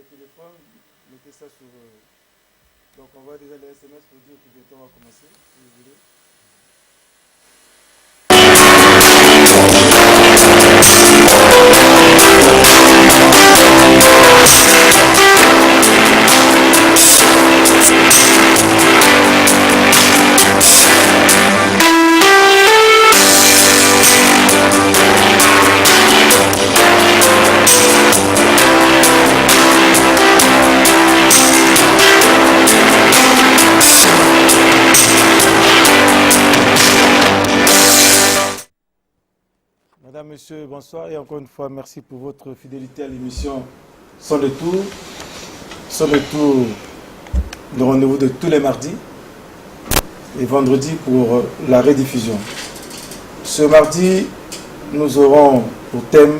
le téléphone, mettez ça sur... donc on va déjà les SMS pour dire que bientôt on va commencer, si vous voulez. Madame, Monsieur, bonsoir et encore une fois merci pour votre fidélité à l'émission Son le Tour. Son le Tour, le rendez-vous de tous les mardis et vendredis pour la rediffusion. Ce mardi, nous aurons pour thème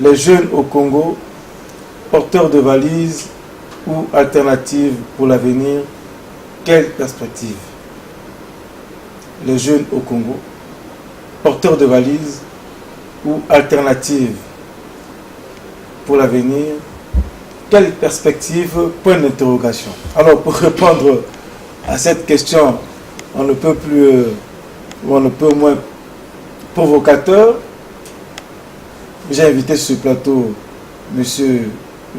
les jeunes au Congo, porteurs de valises ou alternatives pour l'avenir, quelle perspective? Les jeunes au Congo, porteurs de valises ou alternatives pour l'avenir, quelle perspective? Point d'interrogation. Alors pour répondre à cette question, on ne peut moins provocateur, j'ai invité sur ce plateau M.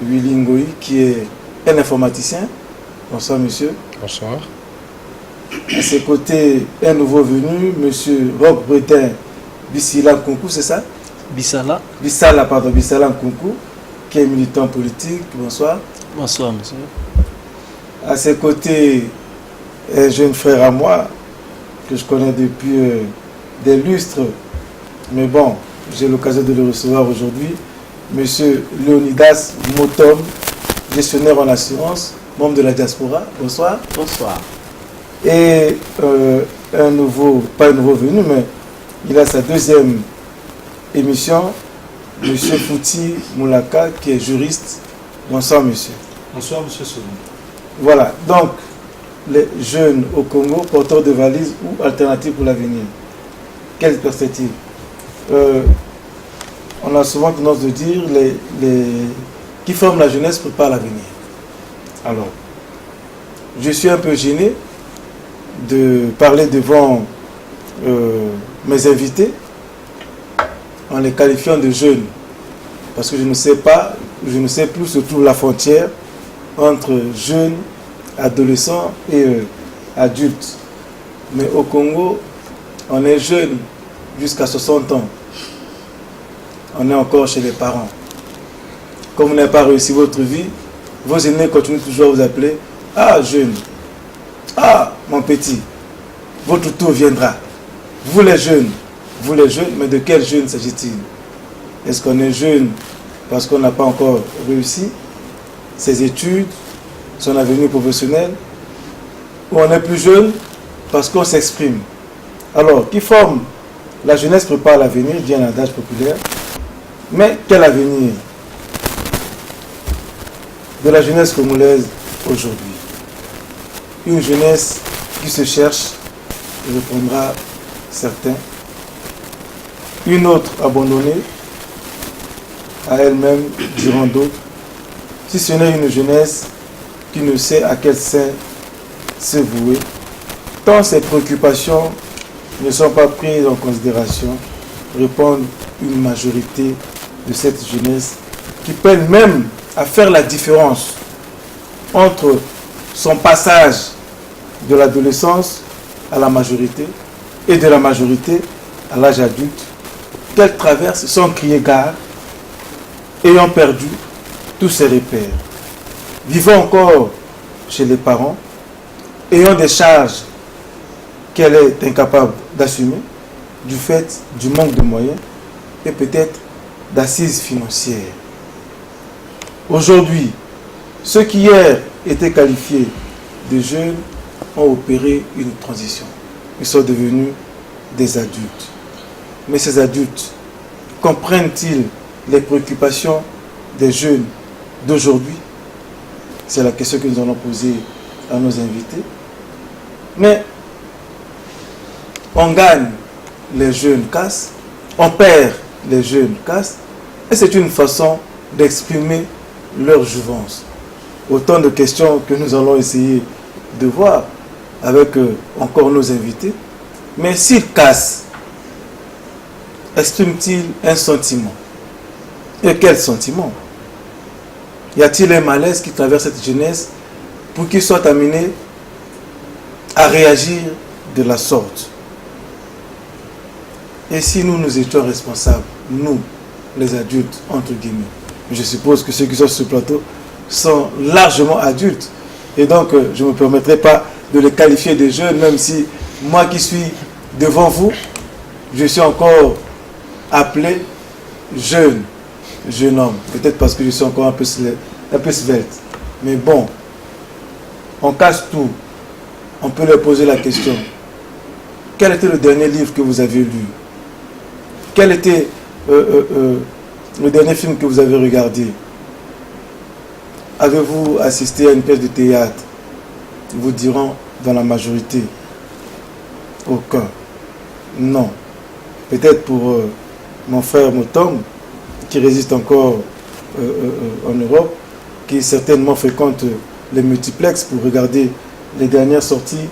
Willy Ngoï qui est un informaticien. Bonsoir monsieur. Bonsoir. À ses côtés, un nouveau venu, M. Roch Bretin Bissila Nkunku, c'est ça? Bissala. Bissala Nkunku, qui est militant politique. Bonsoir. Bonsoir, monsieur. À ses côtés, un jeune frère à moi, que je connais depuis des lustres, mais bon, j'ai l'occasion de le recevoir aujourd'hui, M. Léonidas Motom, gestionnaire en assurance, membre de la diaspora. Bonsoir. Bonsoir. Et un nouveau, pas un nouveau venu, mais il a sa deuxième émission, M. Fouti Moulaka, qui est juriste. Bonsoir, monsieur. Bonsoir, monsieur Soumou. Voilà, donc, les jeunes au Congo, porteurs de valises ou alternatives pour l'avenir. Quelle perspective? On a souvent tendance de dire qui forment la jeunesse préparent l'avenir. Alors, je suis un peu gêné de parler devant mes invités en les qualifiant de jeunes, parce que je ne sais plus où se trouve la frontière entre jeunes, adolescents et adultes. Mais au Congo, on est jeune jusqu'à 60 ans. On est encore chez les parents. Comme vous n'avez pas réussi votre vie, vos aînés continuent toujours à vous appeler « Ah, jeune !»« Ah, mon petit !» Votre tour viendra. Vous les jeunes, mais de quel jeune s'agit-il? Est-ce qu'on est jeune parce qu'on n'a pas encore réussi ses études, son avenir professionnel, ou on est plus jeune parce qu'on s'exprime? Alors, qui forme la jeunesse prépare l'avenir, dit un adage populaire. Mais quel avenir de la jeunesse congolaise aujourd'hui? Une jeunesse qui se cherche, répondra certains. Une autre abandonnée à elle-même, diront d'autres. Si ce n'est une jeunesse qui ne sait à quel sein se vouer, tant ses préoccupations ne sont pas prises en considération, répondent une majorité de cette jeunesse qui peine même à faire la différence entre son passage de l'adolescence à la majorité et de la majorité à l'âge adulte, qu'elle traverse sans crier gare, ayant perdu tous ses repères, vivant encore chez les parents, ayant des charges qu'elle est incapable d'assumer du fait du manque de moyens et peut-être d'assises financières. Aujourd'hui, ceux qui hier étaient qualifiés de jeunes ont opéré une transition. Ils sont devenus des adultes. Mais ces adultes comprennent-ils les préoccupations des jeunes d'aujourd'hui? C'est la question que nous allons poser à nos invités. Mais on gagne, les jeunes cassent, on perd, les jeunes cassent, et c'est une façon d'exprimer leur jouvence. Autant de questions que nous allons essayer de voir avec encore nos invités. Mais s'ils cassent, expriment-ils un sentiment? Et quel sentiment? Y a-t-il un malaise qui traverse cette jeunesse pour qu'ils soient amenés à réagir de la sorte? Et si nous étions responsables, nous, les adultes, entre guillemets, je suppose que ceux qui sont sur ce plateau sont largement adultes, et donc je ne me permettrai pas de les qualifier de jeunes, même si moi qui suis devant vous, je suis encore appelé jeune homme, peut-être parce que je suis encore un peu svelte. Mais bon, on casse tout. On peut leur poser la question. Quel était le dernier livre que vous avez lu? Quel était le dernier film que vous avez regardé? Avez-vous assisté à une pièce de théâtre? Ils vous diront dans la majorité, aucun. Non. Peut-être pour mon frère Motom, qui résiste encore en Europe, qui certainement fréquente les multiplexes pour regarder les dernières sorties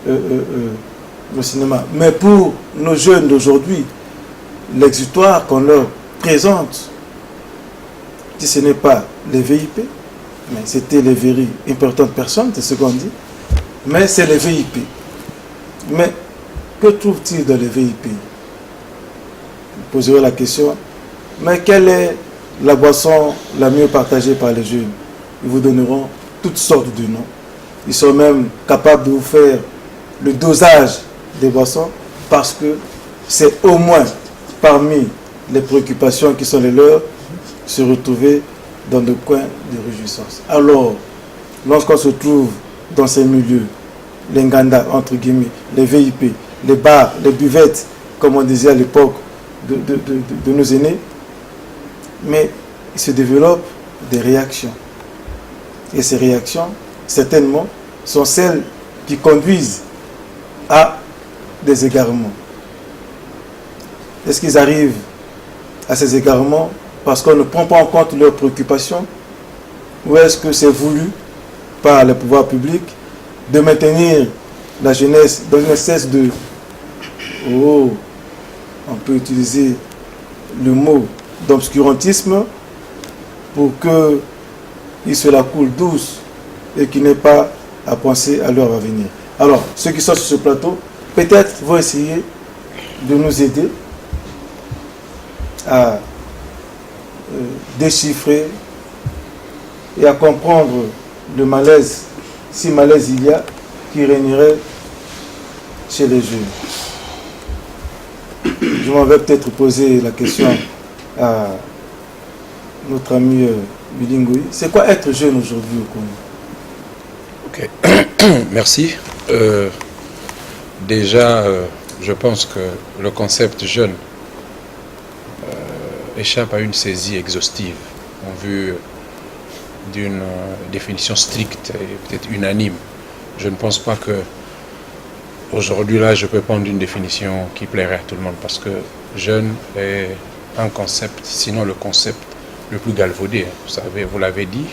au cinéma. Mais pour nos jeunes d'aujourd'hui, l'exutoire qu'on leur présente, si ce n'est pas les VIP, mais c'était les very importantes personnes, c'est ce qu'on dit, mais c'est les VIP. Mais que trouve-t-il dans les VIP? Vous poserez la question, mais quelle est la boisson la mieux partagée par les jeunes? Ils vous donneront toutes sortes de noms. Ils sont même capables de vous faire le dosage des boissons, parce que c'est au moins parmi les préoccupations qui sont les leurs, se retrouver dans des coins de réjouissance. Alors, lorsqu'on se trouve dans ces milieux, les nganda, entre guillemets, les VIP, les bars, les buvettes, comme on disait à l'époque de nos aînés, mais il se développe des réactions. Et ces réactions, certainement, sont celles qui conduisent à des égarements. Est-ce qu'ils arrivent à ces égarements parce qu'on ne prend pas en compte leurs préoccupations, ou est-ce que c'est voulu par les pouvoirs publics de maintenir la jeunesse dans une espèce de... Oh, on peut utiliser le mot d'obscurantisme pour qu'ils se la coulent douce et qu'ils n'aient pas à penser à leur avenir. Alors, ceux qui sont sur ce plateau, peut-être vont essayer de nous aider à déchiffrer et à comprendre le malaise, si malaise il y a, qui régnerait chez les jeunes. Je m'en vais peut-être poser la question à notre ami Bilingui. C'est quoi être jeune aujourd'hui au Congo? Ok, merci. Déjà, je pense que le concept jeune échappe à une saisie exhaustive en vue d'une définition stricte et peut-être unanime. Je ne pense pas que aujourd'hui là je peux prendre une définition qui plairait à tout le monde, parce que jeune est un concept, sinon le concept le plus galvaudé. Vous savez, vous l'avez dit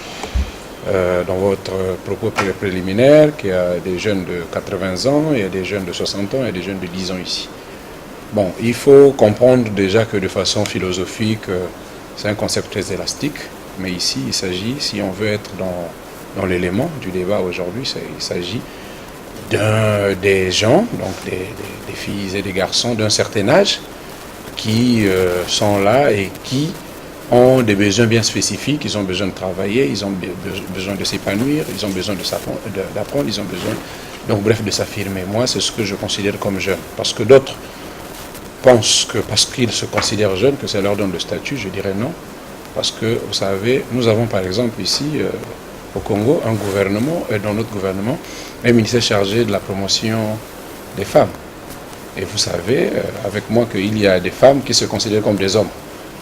dans votre propos préliminaire, qu'il y a des jeunes de 80 ans, il y a des jeunes de 60 ans, il y a des jeunes de 10 ans ici. Bon, il faut comprendre déjà que de façon philosophique, c'est un concept très élastique, mais ici, il s'agit, si on veut être dans l'élément du débat aujourd'hui, il s'agit des gens, donc des filles et des garçons d'un certain âge, qui sont là et qui ont des besoins bien spécifiques. Ils ont besoin de travailler, ils ont besoin de s'épanouir, ils ont besoin d'apprendre, ils ont besoin, donc bref, de s'affirmer. Moi, c'est ce que je considère comme jeune, parce que d'autres pensent que parce qu'ils se considèrent jeunes, que ça leur donne le statut. Je dirais non, parce que vous savez, nous avons par exemple ici au Congo un gouvernement, et dans notre gouvernement, un ministère chargé de la promotion des femmes. Et vous savez, avec moi, qu'il y a des femmes qui se considèrent comme des hommes.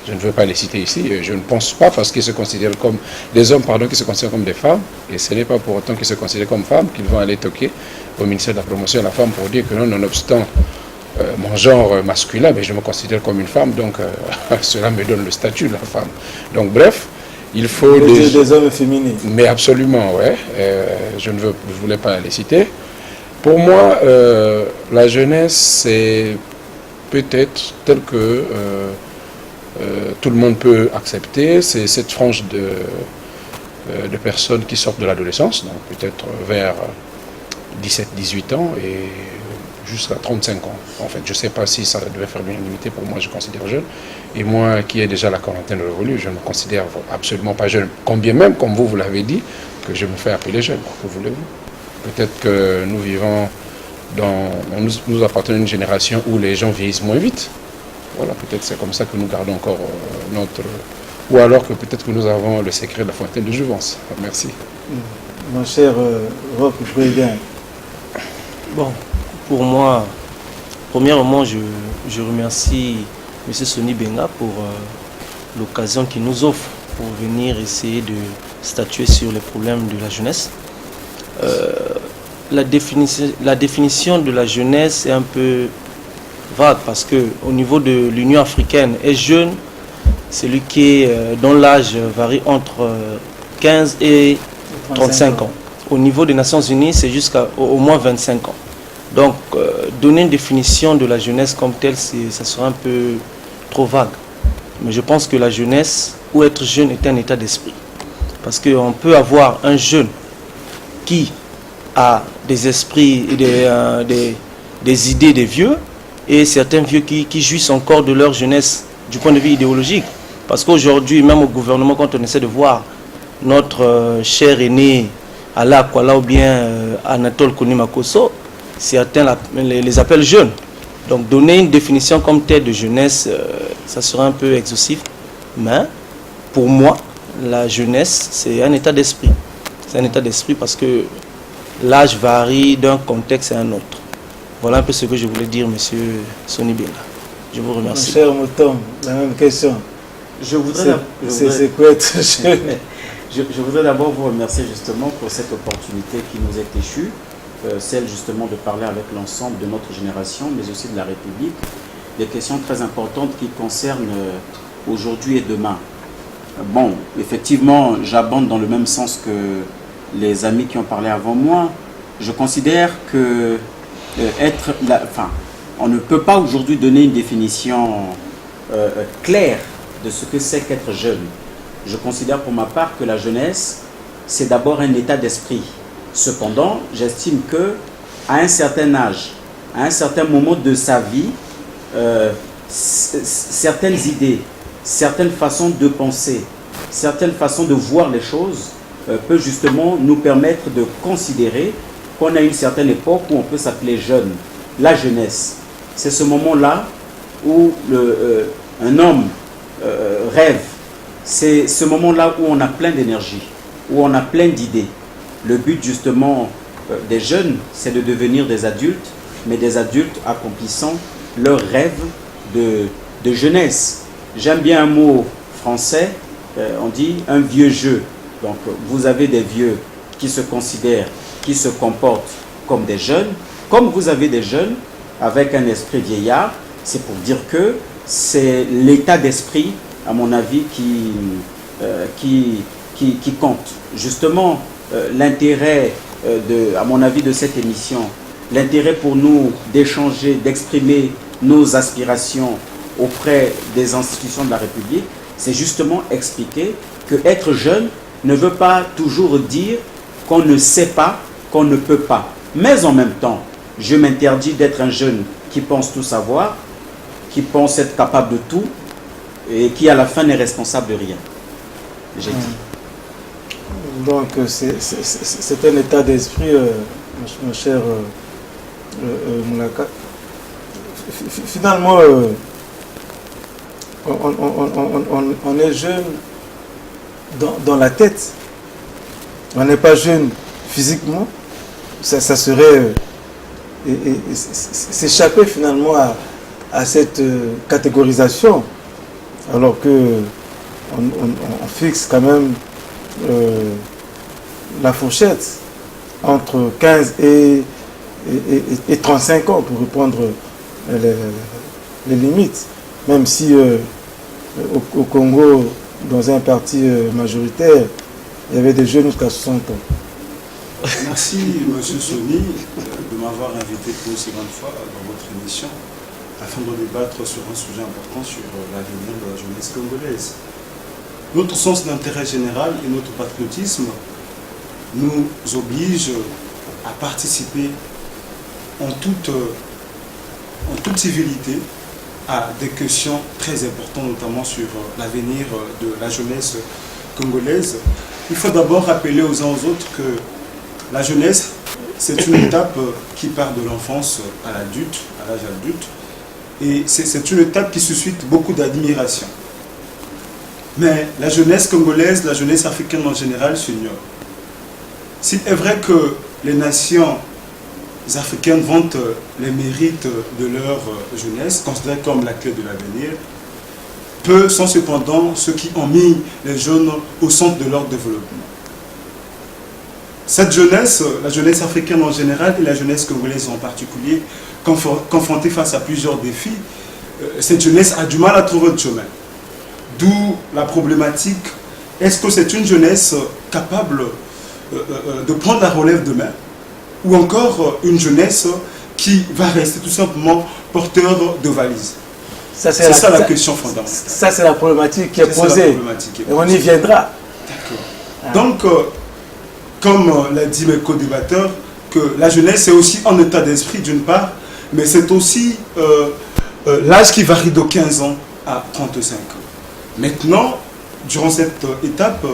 Je ne veux pas les citer ici, je ne pense pas, parce qu'ils se considèrent comme des hommes, qui se considèrent comme des femmes, et ce n'est pas pour autant qu'ils se considèrent comme femmes qu'ils vont aller toquer au ministère de la promotion de la femme pour dire que non, nonobstant mon genre masculin, mais je me considère comme une femme, donc cela me donne le statut de la femme. Donc bref, Il faut des hommes féminins. Mais absolument, ouais. Je ne voulais pas les citer. Pour moi, la jeunesse, c'est peut-être tel que tout le monde peut accepter. C'est cette frange de personnes qui sortent de l'adolescence, donc peut-être vers 17-18 ans et jusqu'à 35 ans. En fait, je ne sais pas si ça devait faire l'unanimité. Pour moi, je considère jeune. Et moi, qui ai déjà la quarantaine révolue, je ne me considère absolument pas jeune. Combien même, comme vous l'avez dit, que je me fais appeler jeune. Que voulez-vous? Peut-être que nous vivons nous appartenons à une génération où les gens vieillissent moins vite. Voilà, peut-être c'est comme ça que nous gardons encore notre... Ou alors que peut-être que nous avons le secret de la fontaine de jouvence. Merci. Mon cher Roch Bréguin. Bon, pour moi, premièrement, je remercie M. Sonny Benga pour l'occasion qu'il nous offre pour venir essayer de statuer sur les problèmes de la jeunesse. La définition de la jeunesse est un peu vague parce qu'au niveau de l'Union africaine, est jeune celui dont l'âge varie entre 15 et 35 ans. Au niveau des Nations Unies, c'est jusqu'à au moins 25 ans. Donc, donner une définition de la jeunesse comme telle, ça serait un peu trop vague. Mais je pense que la jeunesse, ou être jeune, est un état d'esprit. Parce qu'on peut avoir un jeune qui a des esprits, des idées des vieux, et certains vieux qui jouissent encore de leur jeunesse du point de vue idéologique. Parce qu'aujourd'hui, même au gouvernement, quand on essaie de voir notre cher aîné Ala Kuala ou bien Anatole Konimakoso, certains les appellent jeunes. Donc donner une définition comme telle de jeunesse, ça serait un peu exhaustif. Mais pour moi, la jeunesse, c'est un état d'esprit. C'est un état d'esprit parce que l'âge varie d'un contexte à un autre. Voilà un peu ce que je voulais dire, monsieur Sonny Benga. Je vous remercie. Mon cher Mouton, la même question. Je voudrais d'abord vous remercier justement pour cette opportunité qui nous est échue, celle justement de parler avec l'ensemble de notre génération, mais aussi de la République, des questions très importantes qui concernent aujourd'hui et demain. Bon, effectivement, j'abonde dans le même sens que les amis qui ont parlé avant moi. Je considère que on ne peut pas aujourd'hui donner une définition claire de ce que c'est qu'être jeune. Je considère pour ma part que la jeunesse, c'est d'abord un état d'esprit. Cependant, j'estime que à un certain âge, à un certain moment de sa vie, certaines idées, certaines façons de penser, certaines façons de voir les choses peut justement nous permettre de considérer qu'on a une certaine époque où on peut s'appeler jeune. La jeunesse, c'est ce moment-là où un homme rêve. C'est ce moment-là où on a plein d'énergie, où on a plein d'idées. Le but justement des jeunes, c'est de devenir des adultes, mais des adultes accomplissant leurs rêves de jeunesse. J'aime bien un mot français, on dit un vieux jeu. Donc vous avez des vieux qui se considèrent, qui se comportent comme des jeunes, comme vous avez des jeunes avec un esprit vieillard. C'est pour dire que c'est l'état d'esprit, à mon avis, qui compte. Justement, l'intérêt, à mon avis, de cette émission, l'intérêt pour nous d'échanger, d'exprimer nos aspirations auprès des institutions de la République, c'est justement expliquer que être jeune ne veut pas toujours dire qu'on ne sait pas, qu'on ne peut pas. Mais en même temps, je m'interdis d'être un jeune qui pense tout savoir, qui pense être capable de tout et qui à la fin n'est responsable de rien. J'ai dit. Donc c'est un état d'esprit, mon cher Moulaka. Finalement, on est jeune dans la tête. On n'est pas jeune physiquement. Ça serait s'échapper finalement à cette catégorisation, alors que on fixe quand même la fourchette entre 15 et 35 ans pour reprendre les limites, même si au Congo dans un parti majoritaire, il y avait des jeunes jusqu'à 60 ans. Merci, M. Soni, de m'avoir invité pour une seconde fois dans votre émission afin de débattre sur un sujet important sur l'avenir de la jeunesse congolaise. Notre sens d'intérêt général et notre patriotisme nous obligent à participer en toute civilité à des questions très importantes, notamment sur l'avenir de la jeunesse congolaise. Il faut d'abord rappeler aux uns aux autres que la jeunesse, c'est une étape qui part de l'enfance à l'adulte, à l'âge adulte, et c'est une étape qui suscite beaucoup d'admiration. Mais la jeunesse congolaise, la jeunesse africaine en général s'ignore. S'il est vrai que les nations africaines vantent les mérites de leur jeunesse, considérée comme la clé de l'avenir, peu sont cependant ceux qui ont mis les jeunes au centre de leur développement. Cette jeunesse, la jeunesse africaine en général et la jeunesse congolaise en particulier, confrontée face à plusieurs défis, cette jeunesse a du mal à trouver de chemin. D'où la problématique, est-ce que c'est une jeunesse capable de prendre la relève demain, ou encore une jeunesse qui va rester tout simplement porteur de valises? C'est ça la question fondamentale. Ça, c'est la problématique qui est posée. Et on y viendra. D'accord. Donc, comme l'a dit mes co-débatteurs, que la jeunesse est aussi en état d'esprit d'une part, mais c'est aussi l'âge qui varie de 15 ans à 35 ans. Maintenant, durant cette étape,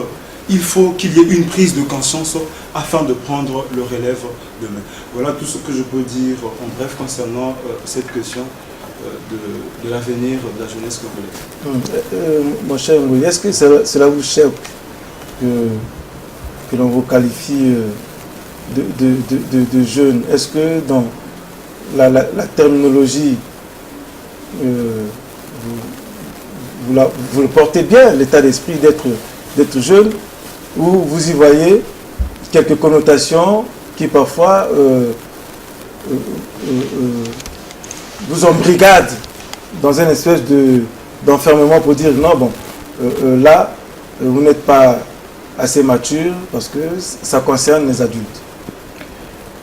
il faut qu'il y ait une prise de conscience afin de prendre le relève demain. Voilà tout ce que je peux dire en bref concernant cette question de l'avenir de la jeunesse congolaise. Mon cher Ngoui, est-ce que cela vous choque que l'on vous qualifie de jeune? Est-ce que dans la terminologie, vous le portez bien, l'état d'esprit d'être jeune, ou vous y voyez quelques connotations qui parfois vous embrigadent dans une espèce d'enfermement pour dire non, bon, là, vous n'êtes pas assez mature parce que ça concerne les adultes?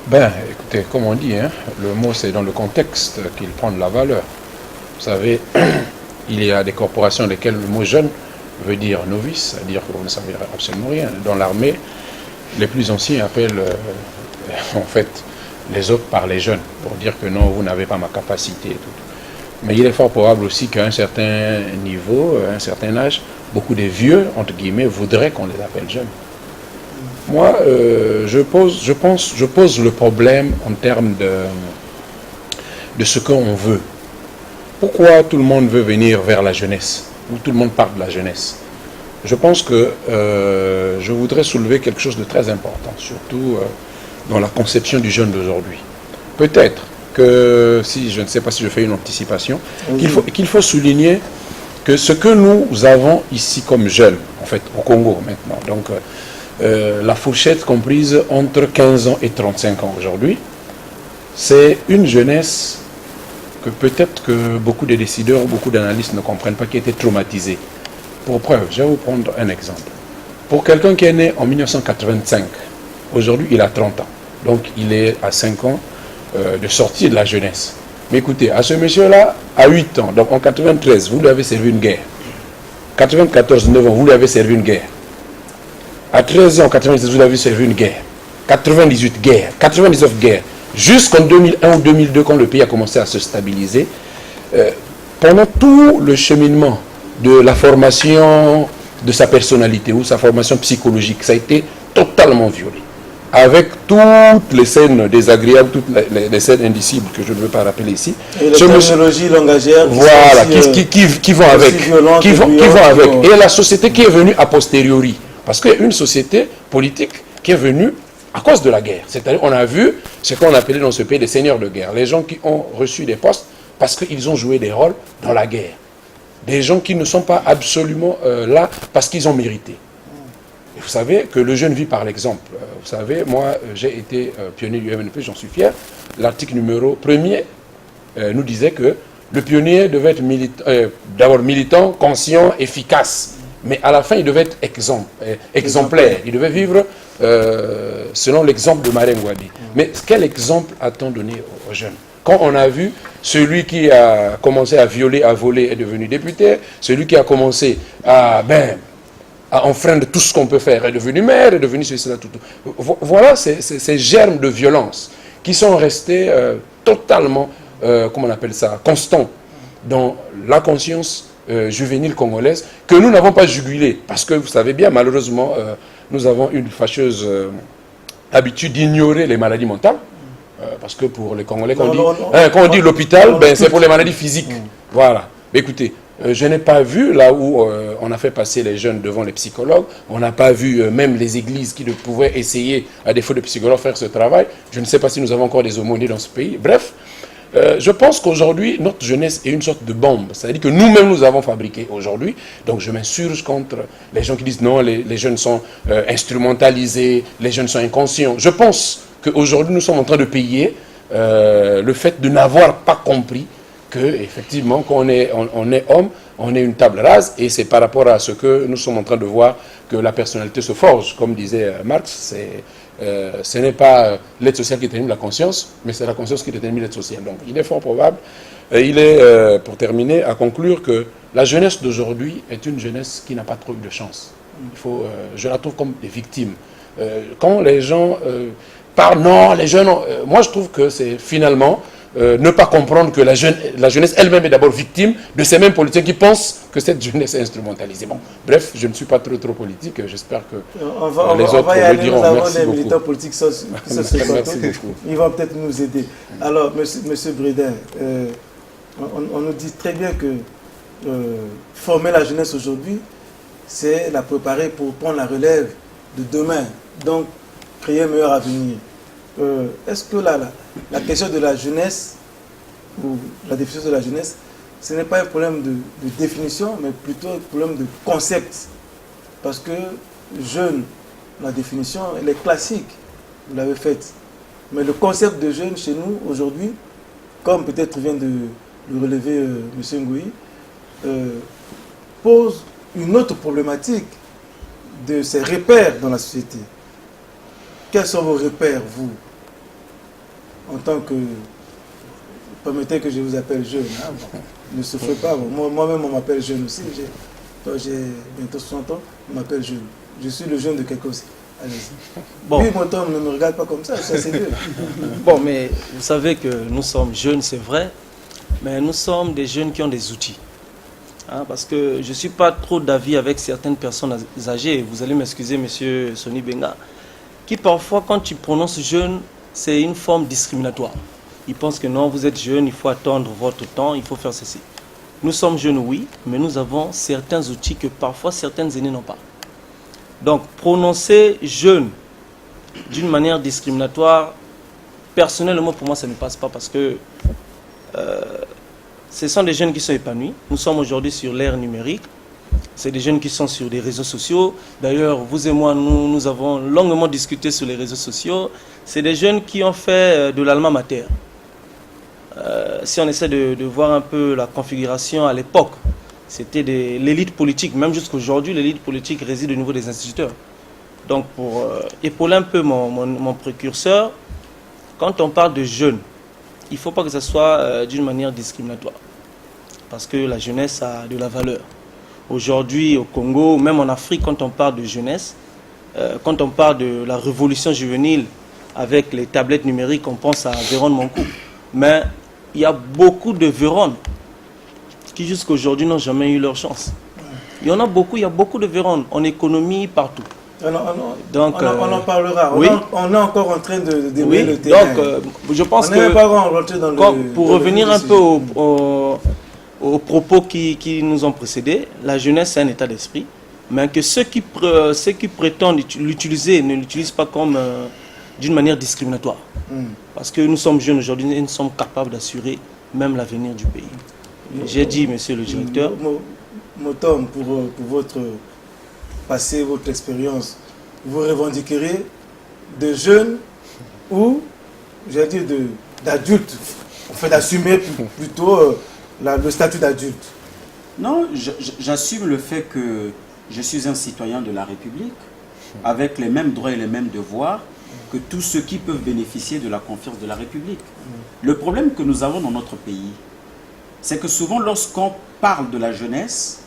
Ben, écoutez, comme on dit, hein, le mot c'est dans le contexte qu'il prend de la valeur. Vous savez, il y a des corporations dans lesquelles le mot jeune veut dire novice, c'est-à-dire que vous ne savez absolument rien. Dans l'armée, les plus anciens appellent en fait les autres par les jeunes, pour dire que non, vous n'avez pas ma capacité et tout. Mais il est fort probable aussi qu'à un certain niveau, à un certain âge, beaucoup de vieux, entre guillemets, voudraient qu'on les appelle jeunes. Moi, je pose le problème en termes de ce qu'on veut. Pourquoi tout le monde veut venir vers la jeunesse, ou tout le monde parle de la jeunesse? Je pense que je voudrais soulever quelque chose de très important, surtout dans la conception du jeune d'aujourd'hui. Peut-être que, si je ne sais pas si je fais une anticipation, qu'il faut souligner que ce que nous avons ici comme jeunes, en fait, au Congo maintenant, donc la fourchette comprise entre 15 ans et 35 ans aujourd'hui, c'est une jeunesse que peut-être que beaucoup de décideurs, beaucoup d'analystes ne comprennent pas, qui était traumatisée. Pour preuve, je vais vous prendre un exemple. Pour quelqu'un qui est né en 1985, aujourd'hui il a 30 ans, donc il est à 5 ans de sortie de la jeunesse. Mais écoutez, à ce monsieur-là, à 8 ans, donc en 93, vous lui avez servi une guerre. 94, 9 ans, vous lui avez servi une guerre. À 13 ans, 96, vous lui avez servi une guerre. 98, guerre. 99, guerre. Jusqu'en 2001 ou 2002, quand le pays a commencé à se stabiliser, pendant tout le cheminement de la formation de sa personnalité ou sa formation psychologique, ça a été totalement violé. Avec toutes les scènes désagréables, toutes les scènes indicibles que je ne veux pas rappeler ici. Et les technologies langagières voilà, qui vont avec. Qui vont avec. Et la société qui est venue a posteriori. Parce qu'il y a une société politique qui est venue à cause de la guerre. C'est-à-dire, on a vu ce qu'on appelait dans ce pays des seigneurs de guerre. Les gens qui ont reçu des postes parce qu'ils ont joué des rôles dans la guerre. Des gens qui ne sont pas absolument là parce qu'ils ont mérité. Et vous savez que le jeune vit par l'exemple. Vous savez, moi, j'ai été pionnier du MNP, j'en suis fier. L'article numéro 1er nous disait que le pionnier devait être d'abord militant, conscient, efficace. Mais à la fin, il devait être exemplaire. Il devait vivre selon l'exemple de Marien Ngouabi. Mais quel exemple a-t-on donné aux jeunes? Quand on a vu celui qui a commencé à violer, à voler est devenu député, celui qui a commencé à enfreindre tout ce qu'on peut faire est devenu maire, est devenu ceci, cela, tout. Voilà ces germes de violence qui sont restés totalement, comment on appelle ça, constants dans la conscience juvénile congolaise, que nous n'avons pas jugulé. Parce que vous savez bien, malheureusement, nous avons une fâcheuse habitude d'ignorer les maladies mentales. Parce que pour les Congolais, quand on dit l'hôpital, c'est pour les maladies physiques. Voilà. Écoutez, je n'ai pas vu là où on a fait passer les jeunes devant les psychologues. On n'a pas vu même les églises qui pouvaient essayer, à défaut de psychologues, faire ce travail. Je ne sais pas si nous avons encore des aumôniers dans ce pays. Bref, je pense qu'aujourd'hui, notre jeunesse est une sorte de bombe. C'est-à-dire que nous-mêmes, nous avons fabriqué aujourd'hui. Donc je m'insurge contre les gens qui disent non, les jeunes sont instrumentalisés, les jeunes sont inconscients. Je pense qu'aujourd'hui, nous sommes en train de payer le fait de n'avoir pas compris que, effectivement, quand on est homme, on est une table rase, et c'est par rapport à ce que nous sommes en train de voir que la personnalité se forge. Comme disait Marx, ce n'est pas l'aide sociale qui détermine la conscience, mais c'est la conscience qui détermine l'aide sociale. Donc il est fort probable, pour terminer, à conclure que la jeunesse d'aujourd'hui est une jeunesse qui n'a pas trop eu de chance. Je la trouve comme des victimes. Quand les gens non, les jeunes, moi je trouve que c'est finalement ne pas comprendre que la jeunesse elle-même est d'abord victime de ces mêmes politiciens qui pensent que cette jeunesse est instrumentalisée. Bon, bref, je ne suis pas trop politique, j'espère que les autres le diront. Nous avons merci des beaucoup. militants politiques qui sont Merci beaucoup. Ils vont peut-être nous aider. Alors, monsieur Bredin, on nous dit très bien que former la jeunesse aujourd'hui, c'est la préparer pour prendre la relève de demain. Donc, créer un meilleur avenir. Est-ce que la question de la jeunesse, ou la définition de la jeunesse, ce n'est pas un problème de définition, mais plutôt un problème de concept? Parce que jeune, la définition, elle est classique, vous l'avez faite. Mais le concept de jeune chez nous, aujourd'hui, comme peut-être vient de le relever M. Ngoui, pose une autre problématique de ces repères dans la société. Quels sont vos repères, vous, en tant que... Permettez que je vous appelle jeune. Hein, bon, ne souffrez pas. Bon, moi-même, on m'appelle jeune aussi. J'ai bientôt 60 ans, on m'appelle jeune. Je suis le jeune de quelqu'un aussi. Allez-y. Bon. Lui, mon homme, ne me regarde pas comme ça, c'est vieux. Bon, mais vous savez que nous sommes jeunes, c'est vrai, mais nous sommes des jeunes qui ont des outils. Hein, parce que je ne suis pas trop d'avis avec certaines personnes âgées. Vous allez m'excuser, monsieur Sonny Benga, qui parfois, quand tu prononces jeune, c'est une forme discriminatoire. Ils pensent que non, vous êtes jeune, il faut attendre votre temps, il faut faire ceci. Nous sommes jeunes, oui, mais nous avons certains outils que parfois certaines aînés n'ont pas. Donc, prononcer jeune d'une manière discriminatoire, personnellement, pour moi, ça ne passe pas parce que ce sont des jeunes qui sont épanouis. Nous sommes aujourd'hui sur l'ère numérique. C'est des jeunes qui sont sur des réseaux sociaux. D'ailleurs, vous et moi, nous avons longuement discuté sur les réseaux sociaux. C'est des jeunes qui ont fait de l'alma mater. Si on essaie de voir un peu la configuration à l'époque, c'était l'élite politique. Même jusqu'à aujourd'hui, l'élite politique réside au niveau des instituteurs. Donc, pour épauler un peu mon précurseur, quand on parle de jeunes, il ne faut pas que ce soit d'une manière discriminatoire. Parce que la jeunesse a de la valeur. Aujourd'hui, au Congo, même en Afrique, quand on parle de jeunesse, quand on parle de la révolution juvénile avec les tablettes numériques, on pense à Véron Monkou. Mais il y a beaucoup de Véron qui jusqu'à aujourd'hui n'ont jamais eu leur chance. Il y en a beaucoup, il y a beaucoup de Véron en économie, partout. Donc, on en parlera. Oui. On est encore en train de dérouler le terrain. Donc, je pense on n'est pas rentré dans pour revenir un peu aux propos qui nous ont précédés, la jeunesse c'est un état d'esprit, mais que ceux qui prétendent l'utiliser ne l'utilisent pas comme d'une manière discriminatoire. Parce que nous sommes jeunes aujourd'hui et nous sommes capables d'assurer même l'avenir du pays. J'ai dit, monsieur le directeur... Motom, pour votre passé, votre expérience, vous revendiquerez de jeunes ou, j'allais dire, d'adultes, enfin d'assumer plutôt le statut d'adulte? Non, j'assume le fait que je suis un citoyen de la République, avec les mêmes droits et les mêmes devoirs que tous ceux qui peuvent bénéficier de la confiance de la République. Le problème que nous avons dans notre pays, c'est que souvent lorsqu'on parle de la jeunesse,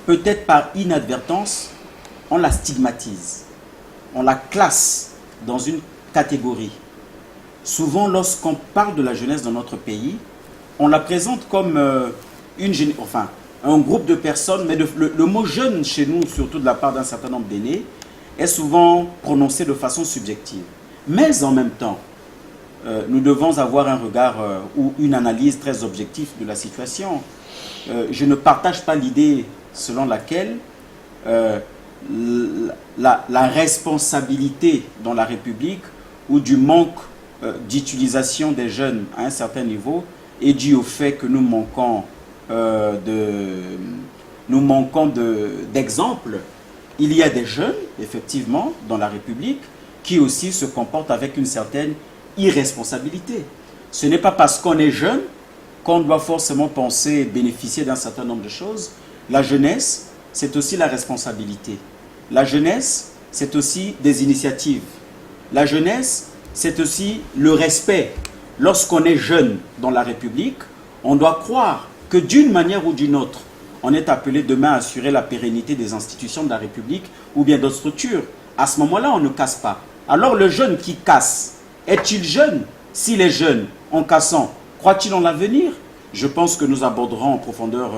peut-être par inadvertance, on la stigmatise, on la classe dans une catégorie. Souvent lorsqu'on parle de la jeunesse dans notre pays, on la présente comme un groupe de personnes, mais le mot jeune chez nous, surtout de la part d'un certain nombre d'aînés, est souvent prononcé de façon subjective. Mais en même temps, nous devons avoir un regard ou une analyse très objective de la situation. Je ne partage pas l'idée selon laquelle la responsabilité dans la République ou du manque d'utilisation des jeunes à un certain niveau est due au fait que nous manquons d'exemples. Il y a des jeunes, effectivement, dans la République, qui aussi se comportent avec une certaine irresponsabilité. Ce n'est pas parce qu'on est jeune qu'on doit forcément penser bénéficier d'un certain nombre de choses. La jeunesse, c'est aussi la responsabilité. La jeunesse, c'est aussi des initiatives. La jeunesse, c'est aussi le respect. Lorsqu'on est jeune dans la République, on doit croire que d'une manière ou d'une autre, on est appelé demain à assurer la pérennité des institutions de la République ou bien d'autres structures. À ce moment-là, on ne casse pas. Alors le jeune qui casse, est-il jeune? S'il est jeune, en cassant, croit-il en l'avenir? Je pense que nous aborderons en profondeur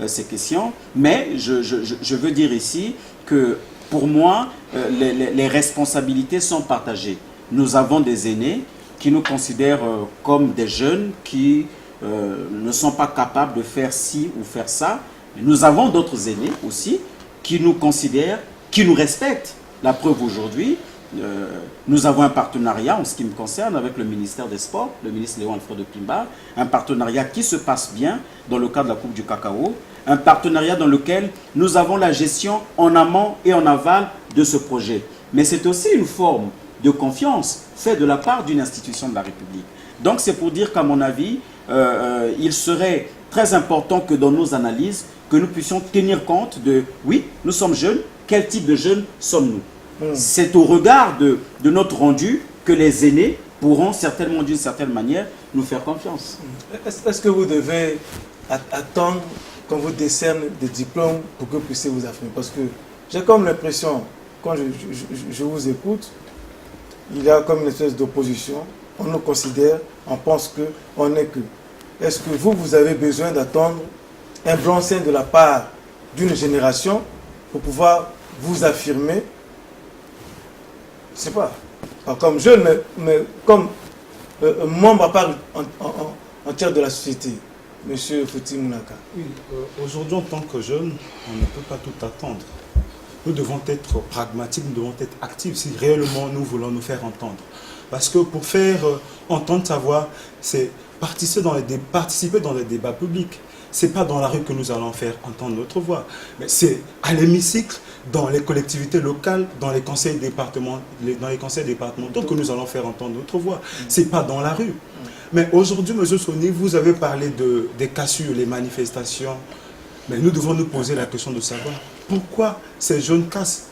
ces questions, mais je veux dire ici que pour moi, les responsabilités sont partagées. Nous avons des aînés qui nous considèrent comme des jeunes qui ne sont pas capables de faire ci ou faire ça. Nous avons d'autres aînés aussi qui nous considèrent, qui nous respectent. La preuve aujourd'hui, nous avons un partenariat en ce qui me concerne avec le ministère des Sports, le ministre Léon Alfred Pimba, un partenariat qui se passe bien dans le cadre de la Coupe du Cacao, un partenariat dans lequel nous avons la gestion en amont et en aval de ce projet. Mais c'est aussi une forme de confiance faite de la part d'une institution de la République. Donc c'est pour dire qu'à mon avis, il serait très important que dans nos analyses, que nous puissions tenir compte de, oui, nous sommes jeunes, quel type de jeunes sommes-nous? C'est au regard de notre rendu que les aînés pourront certainement, d'une certaine manière, nous faire confiance. Est-ce que vous devez attendre qu'on vous décerne des diplômes pour que vous puissiez vous affirmer? Parce que j'ai comme l'impression, quand je vous écoute, il y a comme une espèce d'opposition. On nous considère, on pense qu'on n'est que. Est-ce que vous avez besoin d'attendre un blanc-seing de la part d'une génération pour pouvoir vous affirmer? Je ne sais pas. Pas comme jeune, mais comme membre à part entière de la société. Monsieur Fouti Mounaka. Oui, aujourd'hui, en tant que jeune, on ne peut pas tout attendre. Nous devons être pragmatiques, nous devons être actifs si réellement nous voulons nous faire entendre. Parce que pour faire entendre sa voix, c'est participer dans les débats publics. Ce n'est pas dans la rue que nous allons faire entendre notre voix. Mais c'est à l'hémicycle, dans les collectivités locales, dans les conseils départementaux que nous allons faire entendre notre voix. Ce n'est pas dans la rue. Mais aujourd'hui, M. Soni, vous avez parlé des cassures, les manifestations. Mais nous devons nous poser la question de savoir pourquoi ces jeunes cassent.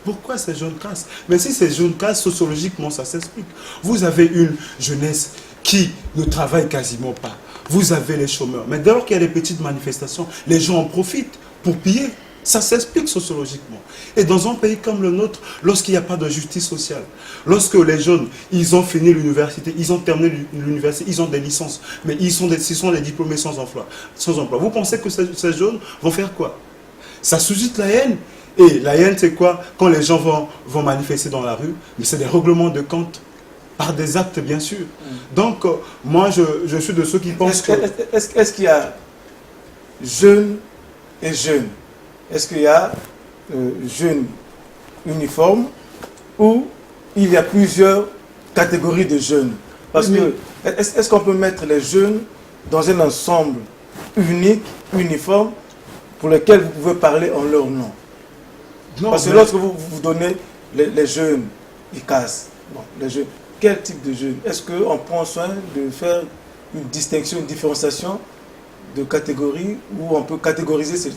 Pourquoi ces jeunes cassent? Mais si ces jeunes cassent, sociologiquement, ça s'explique. Vous avez une jeunesse qui ne travaille quasiment pas. Vous avez les chômeurs. Mais dès lors qu'il y a des petites manifestations, les gens en profitent pour piller. Ça s'explique sociologiquement. Et dans un pays comme le nôtre, lorsqu'il n'y a pas de justice sociale, lorsque les jeunes, ils ont fini l'université, ils ont terminé l'université, ils ont des licences, mais ce sont des diplômés sans emploi. Vous pensez que ces jeunes vont faire quoi? Ça suscite la haine. Et la haine, c'est quoi? Quand les gens vont manifester dans la rue, mais c'est des règlements de compte, par des actes, bien sûr. Donc, moi, je suis de ceux qui pensent que... Est-ce qu'il y a jeunes et jeunes? Est-ce qu'il y a jeunes uniformes ou il y a plusieurs catégories de jeunes? Parce que, est-ce qu'on peut mettre les jeunes dans un ensemble unique, uniforme, pour lequel vous pouvez parler en leur nom? Non, parce que lorsque vous donnez les jeunes, ils cassent. Bon, les jeunes, quel type de jeunes? Est-ce qu'on prend soin de faire une distinction, une différenciation de catégories où on peut catégoriser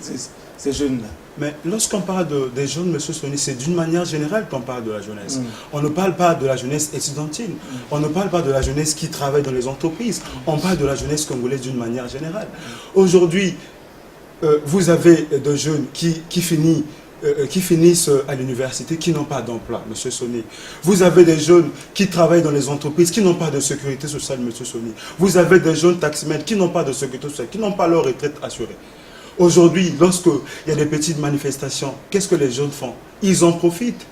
ces jeunes-là. Mais lorsqu'on parle des jeunes, M. Soni, c'est d'une manière générale qu'on parle de la jeunesse. On ne parle pas de la jeunesse estudiantine. On ne parle pas de la jeunesse qui travaille dans les entreprises. On parle de la jeunesse congolaise d'une manière générale. Aujourd'hui, vous avez des jeunes qui finissent à l'université, qui n'ont pas d'emploi, M. Soni. Vous avez des jeunes qui travaillent dans les entreprises, qui n'ont pas de sécurité sociale, M. Soni. Vous avez des jeunes taximens qui n'ont pas de sécurité sociale, qui n'ont pas leur retraite assurée. Aujourd'hui, lorsqu'il y a des petites manifestations, qu'est-ce que les jeunes font? Ils en profitent.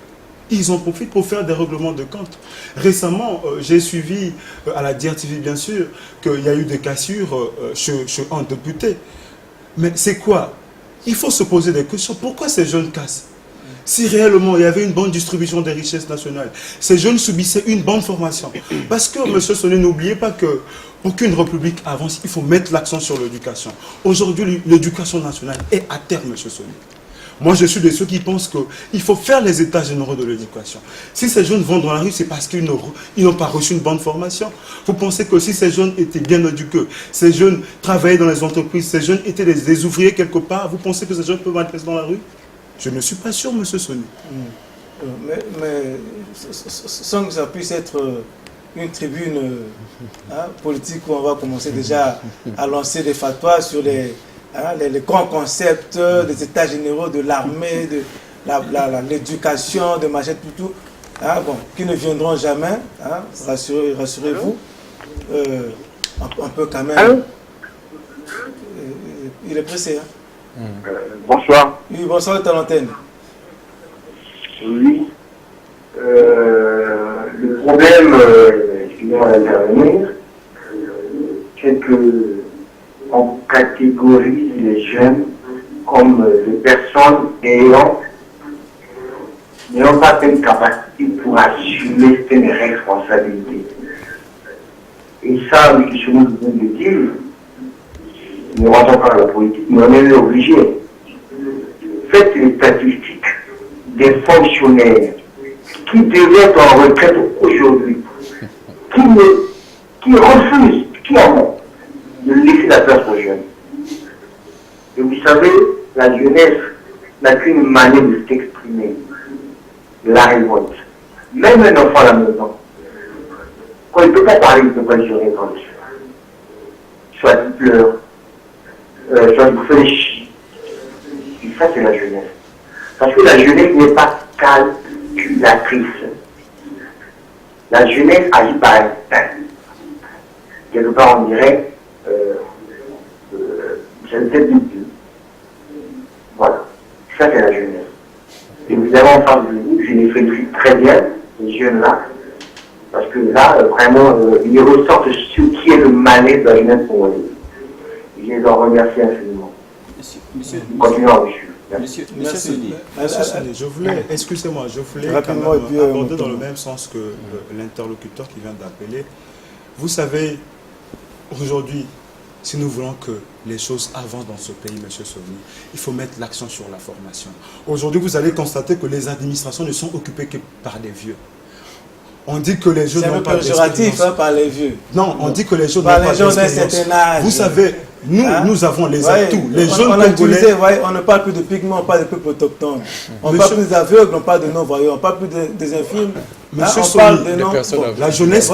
Ils en profitent pour faire des règlements de compte. Récemment, j'ai suivi à la DRTV, bien sûr, qu'il y a eu des cassures chez un député. Mais c'est quoi? Il faut se poser des questions. Pourquoi ces jeunes cassent? Si réellement il y avait une bonne distribution des richesses nationales, ces jeunes subissaient une bonne formation. Parce que, M. Soni, n'oubliez pas que pour qu'une république avance, il faut mettre l'accent sur l'éducation. Aujourd'hui, l'éducation nationale est à terre, M. Soni. Moi, je suis de ceux qui pensent qu'il faut faire les états généraux de l'éducation. Si ces jeunes vont dans la rue, c'est parce qu'ils n'ont pas reçu une bonne formation. Vous pensez que si ces jeunes étaient bien éduqués, ces jeunes travaillaient dans les entreprises, ces jeunes étaient des ouvriers quelque part, vous pensez que ces jeunes peuvent manifester dans la rue? Je ne suis pas sûr, M. Soni. Mais sans que ça puisse être une tribune politique où on va commencer déjà à lancer des fatwas sur les grands concepts des états généraux de l'armée, de l'éducation, de machin, tout, qui ne viendront jamais, rassurez-vous. On peut quand même... Allô? Il est pressé. Bonsoir. Oui, bonsoir, de l'antenne. Oui. Le problème, excusez-moi d'intervenir, c'est que on catégorise les jeunes comme des personnes n'ayant pas une capacité pour assumer certaines responsabilités. Et ça, oui, que je nous viens de dire, ne rentrons pas dans la politique, mais on est obligé. Faites les statistiques des fonctionnaires qui devaient être en retraite aujourd'hui, qui refusent, qui en ont, de laisser la place aux jeunes. Et vous savez, la jeunesse n'a qu'une manière de s'exprimer, la révolte. Même un enfant à la maison, quand il ne peut pas parler, il ne peut pas se révolte. Soit il pleure, soit il fait les chiens. Et ça, c'est la jeunesse. Parce que la jeunesse n'est pas calculatrice. La jeunesse agit par instinct. Quelque part, on dirait, c'est le tête de Dieu. Voilà. Ça, c'est la jeunesse. Et vous avez en face de vous, je les félicite très bien, ces jeunes-là, parce que là, vraiment, ils ressortent ce qui est le malaise de la jeunesse congolaise. Je les en remercie infiniment. Monsieur Soni, je voulais, excusez-moi, je voulais rapidement aborder dans le même sens que l'interlocuteur qui vient d'appeler. Vous savez, aujourd'hui, si nous voulons que les choses avancent dans ce pays, M. Soni, il faut mettre l'accent sur la formation. Aujourd'hui, vous allez constater que les administrations ne sont occupées que par des vieux. On dit que les jeunes n'ont pas d'expérience. C'est péjoratif par les vieux. Non, on dit que les jeunes n'ont pas d'expérience. Vous savez, nous avons les atouts. Les jeunes congolais... On ne parle plus de pigments, on parle de peuples autochtones. On parle plus des aveugles, on parle de non-voyants, on parle plus des infirmes. Monsieur Soni, la jeunesse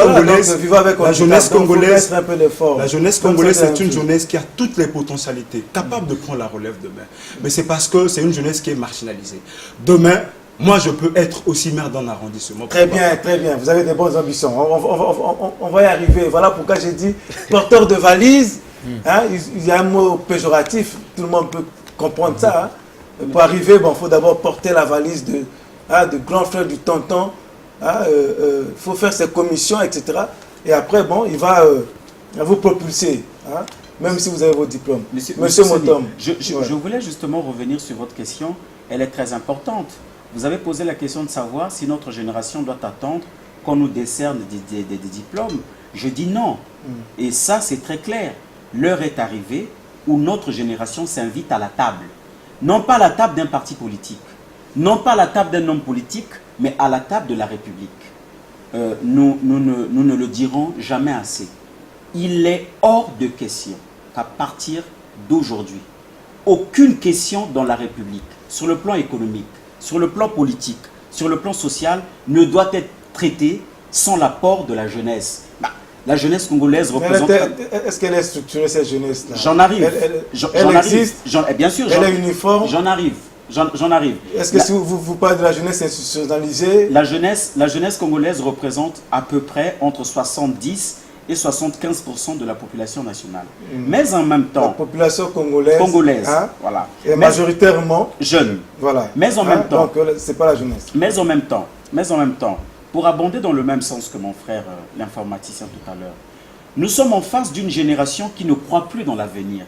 congolaise, c'est une jeunesse qui a toutes les potentialités, capable de prendre la relève demain. Mais c'est parce que c'est une jeunesse qui est marginalisée. Demain, moi, je peux être aussi maire d'un arrondissement. Très bien, très bien. Vous avez des bonnes ambitions. On va y arriver. Voilà pourquoi j'ai dit porteur de valise. Il y a un mot péjoratif. Tout le monde peut comprendre ça. Pour arriver, il faut d'abord porter la valise de grand frère du tonton. Il faut faire ses commissions, etc. Et après, il va vous propulser. Même si vous avez vos diplômes. Monsieur Motom. Je voulais justement revenir sur votre question. Elle est très importante. Vous avez posé la question de savoir si notre génération doit attendre qu'on nous décerne des diplômes. Je dis non. Et ça, c'est très clair. L'heure est arrivée où notre génération s'invite à la table. Non pas à la table d'un parti politique, non pas à la table d'un homme politique, mais à la table de la République. Nous ne le dirons jamais assez. Il est hors de question qu'à partir d'aujourd'hui, aucune question dans la République, sur le plan économique, sur le plan politique, sur le plan social, ne doit être traitée sans l'apport de la jeunesse. La jeunesse congolaise représente... Est-ce qu'elle est structurée, cette jeunesse-là? J'en arrive. Elle existe. Bien sûr. Elle est uniforme. J'en arrive. J'en arrive. Est-ce que si vous parlez de la jeunesse institutionnalisée? La jeunesse congolaise représente à peu près entre 70 et 75% de la population nationale. Mais en même temps... La population congolaise hein, voilà. est majoritairement jeune. Voilà. Mais en même temps... Donc, c'est pas la jeunesse. Mais en même temps, pour abonder dans le même sens que mon frère, l'informaticien tout à l'heure, nous sommes en face d'une génération qui ne croit plus dans l'avenir.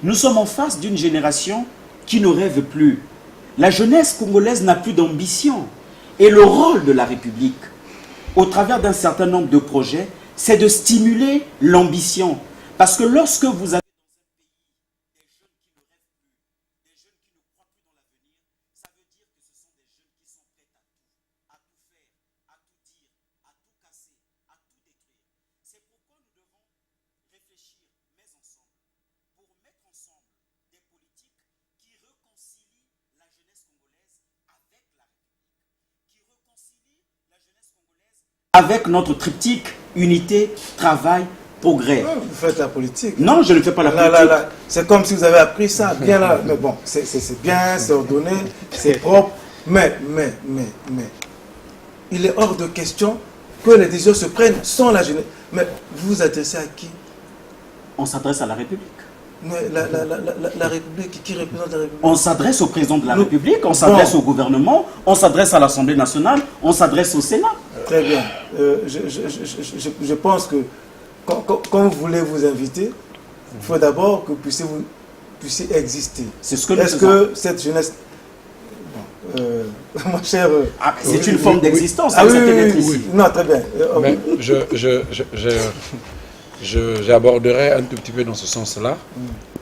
Nous sommes en face d'une génération qui ne rêve plus. La jeunesse congolaise n'a plus d'ambition. Et le rôle de la République, au travers d'un certain nombre de projets, c'est de stimuler l'ambition. Parce que lorsque vous avez avec notre triptyque, unité, travail, progrès. Vous faites la politique. Non, je ne fais pas la politique. C'est comme si vous avez appris ça, bien là. Mais bon, c'est bien, c'est ordonné, c'est propre. Mais, il est hors de question que les décisions se prennent sans la jeunesse. Mais vous vous adressez à qui? On s'adresse à la République. Mais la République, qui représente la République? On s'adresse au président de la République, on s'adresse au gouvernement, on s'adresse à l'Assemblée nationale, on s'adresse au Sénat. Très bien. Je pense que quand vous voulez vous inviter, il faut d'abord que vous puissiez exister. C'est ce que nous faisons. Est-ce que cette jeunesse... mon cher... c'est une forme d'existence. Oui. Non, très bien. Mais j'aborderai un tout petit peu dans ce sens-là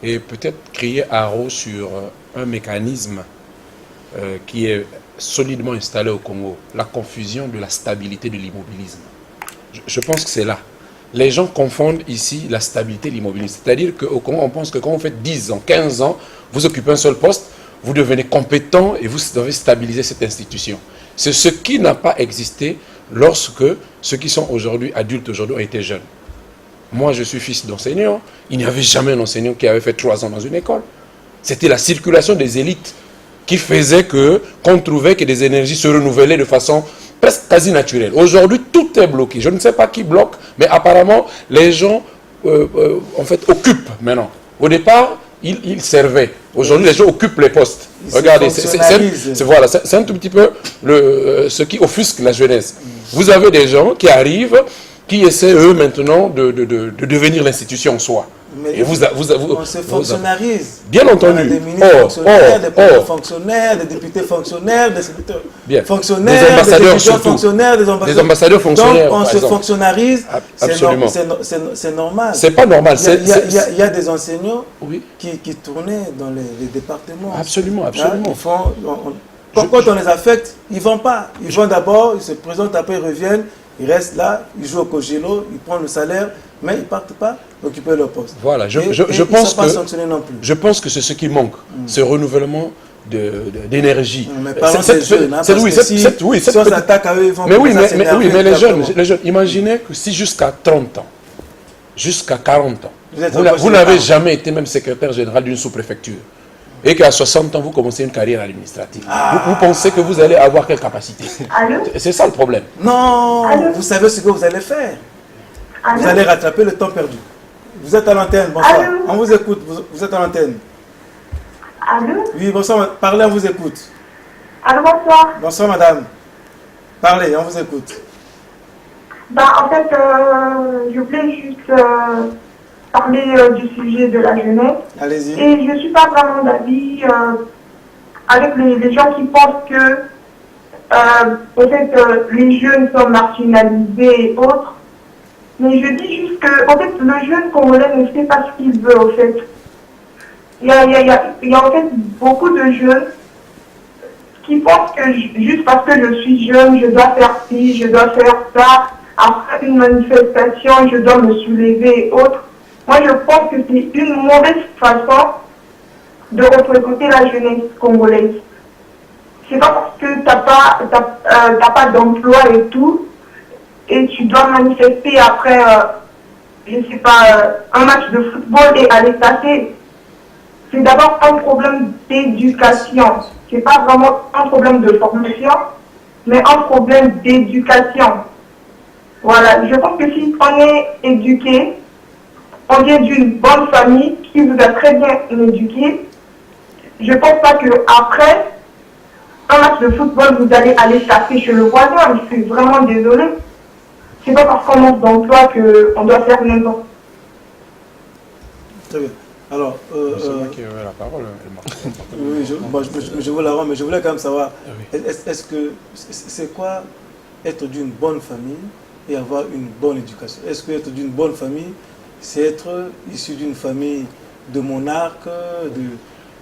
et peut-être crier haro sur un mécanisme qui est solidement installé au Congo, la confusion de la stabilité de l'immobilisme. Je pense que c'est là. Les gens confondent ici la stabilité et l'immobilisme. C'est-à-dire qu'au Congo, on pense que quand vous faites 10 ans, 15 ans, vous occupez un seul poste, vous devenez compétent et vous devez stabiliser cette institution. C'est ce qui n'a pas existé lorsque ceux qui sont aujourd'hui adultes aujourd'hui ont été jeunes. Moi, je suis fils d'enseignant. Il n'y avait jamais un enseignant qui avait fait 3 ans dans une école. C'était la circulation des élites qui faisait qu'on trouvait que des énergies se renouvelaient de façon presque quasi naturelle. Aujourd'hui, tout est bloqué. Je ne sais pas qui bloque, mais apparemment, les gens en fait, occupent maintenant. Au départ, ils servaient. Aujourd'hui, les gens occupent les postes. Regardez, c'est un tout petit peu ce qui offusque la jeunesse. Vous avez des gens qui arrivent, qui essaient, eux, maintenant, de devenir l'institution en soi. Mais on se fonctionnarise. Bien entendu. Des ministres fonctionnaires, des présidents fonctionnaires, des députés fonctionnaires, des secrétaires fonctionnaires, des ambassadeurs des surtout. Fonctionnaires, des ambassadeurs fonctionnaires. Donc on se fonctionnarise. Absolument. C'est normal. C'est pas normal. Il y a des enseignants qui tournaient dans les départements. Absolument. Quand on les affecte, ils ne vont pas. Ils vont d'abord, ils se présentent, après ils reviennent, ils restent là, ils jouent au Kogelo, ils prennent le salaire, mais ils ne partent pas occuper leur poste. Voilà, je pense que c'est ce qui manque, ce renouvellement d'énergie. Mais parlons des jeunes, si on s'attaque à eux, ils vont mais les jeunes, imaginez que si jusqu'à 30 ans, jusqu'à 40 ans, vous n'avez jamais été même secrétaire général d'une sous-préfecture, et qu'à 60 ans, vous commencez une carrière administrative. Vous pensez que vous allez avoir quelle capacité? C'est ça le problème. Non, vous savez ce que vous allez faire. Vous allez rattraper le temps perdu. Vous êtes à l'antenne, bonsoir. On vous écoute, vous êtes à l'antenne. Allô? Oui, bonsoir, parlez, on vous écoute. Allô, bonsoir. Bonsoir, madame. Parlez, on vous écoute. En fait, je voulais juste parler du sujet de la jeunesse. Allez-y. Et je ne suis pas vraiment d'avis avec les gens qui pensent que peut-être les jeunes sont marginalisés et autres. Mais je dis juste que en fait, le jeune congolais ne sait pas ce qu'il veut en fait. Il y a en fait beaucoup de jeunes qui pensent que juste parce que je suis jeune, je dois faire ci, je dois faire ça. Après une manifestation, je dois me soulever et autres. Moi, je pense que c'est une mauvaise façon de représenter la jeunesse congolaise. C'est pas parce que t'as pas d'emploi et tout, et tu dois manifester après, je sais pas, un match de football et aller passer. C'est d'abord un problème d'éducation. C'est pas vraiment un problème de formation, mais un problème d'éducation. Voilà, je pense que si on est éduqué, on vient d'une bonne famille qui vous a très bien éduqué, je ne pense pas qu'après un match de football, vous allez aller taper chez le voisin. Je suis vraiment désolée. C'est pas parce qu'on manque d'emploi qu'on doit faire n'importe. Très bien. Alors, c'est moi qui avais la parole. oui, je vous la rends, mais je voulais quand même savoir, est-ce que c'est quoi être d'une bonne famille et avoir une bonne éducation? Est-ce que être d'une bonne famille, c'est être issu d'une famille de monarques,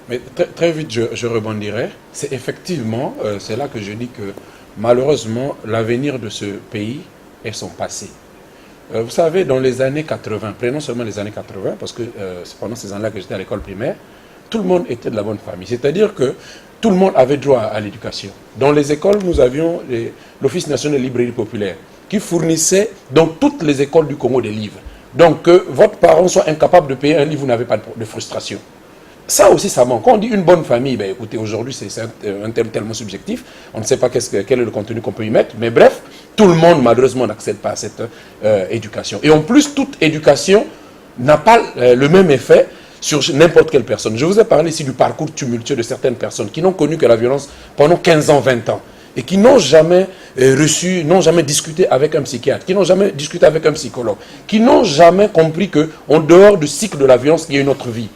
Mais très vite, je rebondirai. C'est effectivement, c'est là que je dis que malheureusement, l'avenir de ce pays est son passé. Vous savez, dans les années 80, prenons seulement les années 80, parce que c'est pendant ces années-là que j'étais à l'école primaire, tout le monde était de la bonne famille. C'est-à-dire que tout le monde avait droit à l'éducation. Dans les écoles, nous avions l'Office national de librairie populaire, qui fournissait dans toutes les écoles du Congo des livres. Donc, que votre parent soit incapable de payer un livre, vous n'avez pas de frustration. Ça aussi, ça manque. Quand on dit une bonne famille, ben écoutez, aujourd'hui, c'est un terme tellement subjectif. On ne sait pas quel est le contenu qu'on peut y mettre. Mais bref, tout le monde, malheureusement, n'accède pas à cette éducation. Et en plus, toute éducation n'a pas le même effet sur n'importe quelle personne. Je vous ai parlé ici du parcours tumultueux de certaines personnes qui n'ont connu que la violence pendant 15 ans, 20 ans. Et qui n'ont jamais reçu, n'ont jamais discuté avec un psychiatre, qui n'ont jamais discuté avec un psychologue, qui n'ont jamais compris qu'en dehors du cycle de la violence, il y a une autre vie.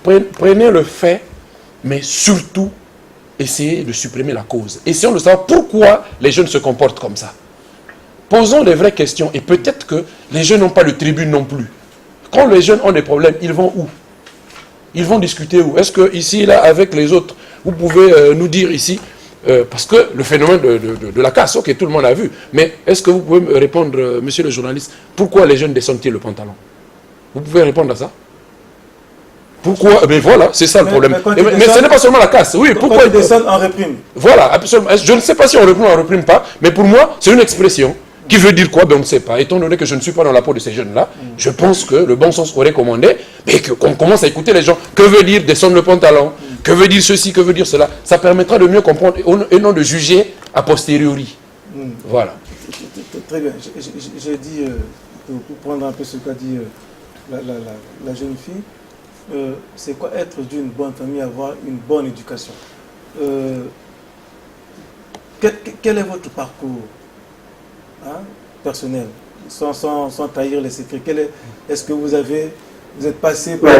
Prenez le fait, mais surtout, essayez de supprimer la cause. Essayons de savoir pourquoi les jeunes se comportent comme ça. Posons les vraies questions. Et peut-être que les jeunes n'ont pas de tribune non plus. Quand les jeunes ont des problèmes, ils vont où? Ils vont discuter où? Est-ce que ici, là, avec les autres, vous pouvez nous dire ici, parce que le phénomène de la casse, ok, tout le monde a vu. Mais est-ce que vous pouvez me répondre, monsieur le journaliste, pourquoi les jeunes descendent-ils le pantalon? Vous pouvez répondre à ça? Pourquoi? Mais voilà, c'est ça le problème. Mais ce n'est pas seulement la casse. Oui, pourquoi ils descendent en réprime? Voilà, absolument. Je ne sais pas si on réprime ou on ne réprime pas, mais pour moi, c'est une expression qui veut dire quoi? Ben, on ne sait pas. Étant donné que je ne suis pas dans la peau de ces jeunes-là, je pense que le bon sens aurait commandé, mais qu'on commence à écouter les gens. Que veut dire descendre le pantalon? Que veut dire ceci? Que veut dire cela? Ça permettra de mieux comprendre et non de juger a posteriori. Voilà. Très bien. J'ai dit, pour prendre un peu ce qu'a dit la jeune fille, c'est quoi être d'une bonne famille, avoir une bonne éducation? Quel est votre parcours personnel, sans trahir les secrets? Est-ce que vous êtes passé par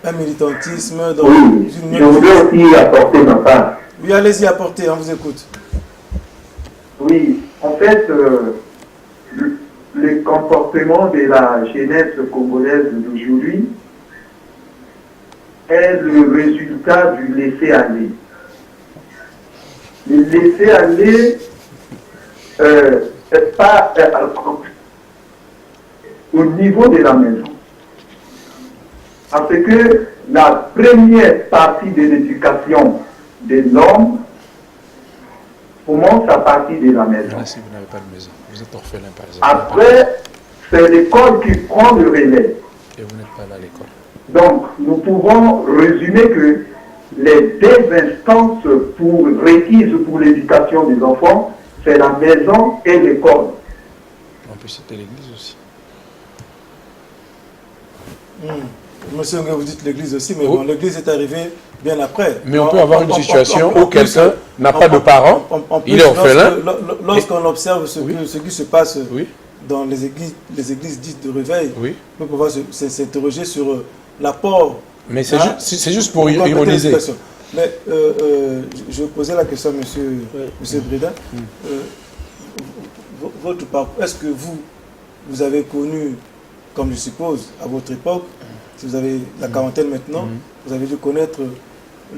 un militantisme dans une... Je voulais aussi apporter ma part. Oui, allez-y, apportez, on vous écoute. Oui, en fait, le comportement de la jeunesse congolaise d'aujourd'hui est le résultat du laisser-aller. Le laisser-aller n'est pas au niveau de la maison. Parce que la première partie de l'éducation de l'homme commence à partir de la maison. Si vous n'avez pas de maison, vous êtes orphelin par exemple. Après, c'est l'école qui prend le relais. Et vous n'êtes pas là à l'école. Donc, nous pouvons résumer que les deux instances requises pour l'éducation des enfants, c'est la maison et l'école. On peut citer l'église aussi. Monsieur, vous dites l'église aussi, mais bon, l'église est arrivée bien après. Mais on peut avoir une situation où quelqu'un n'a pas de parents, il est orphelin. Lorsqu'on observe ce qui se passe dans les églises dites de réveil, on peut pouvoir s'interroger sur l'apport. Mais c'est juste pour ironiser. Mais je posais la question à monsieur Bredin. Votre parcours, est-ce que vous avez connu, comme je suppose, à votre époque, si vous avez la quarantaine maintenant, vous avez dû connaître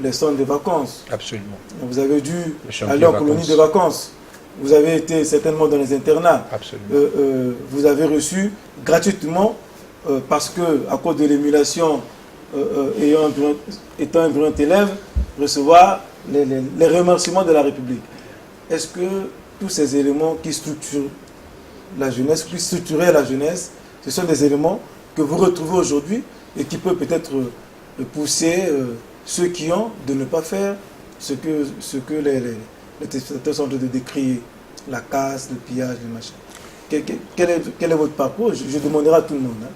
les centres de vacances. Absolument. Vous avez dû aller en colonie de vacances. Vous avez été certainement dans les internats. Absolument. Vous avez reçu gratuitement, parce que à cause de l'émulation étant un brillant élève, recevoir les remerciements de la République. Est-ce que tous ces éléments qui structurent la jeunesse, qui structuraient la jeunesse, ce sont des éléments que vous retrouvez aujourd'hui et qui peuvent peut-être pousser ceux qui ont de ne pas faire ce que les téléspectateurs sont en train de décrire, la casse, le pillage, le machin. Quel est votre parcours? Je demanderai à tout le monde. Hein.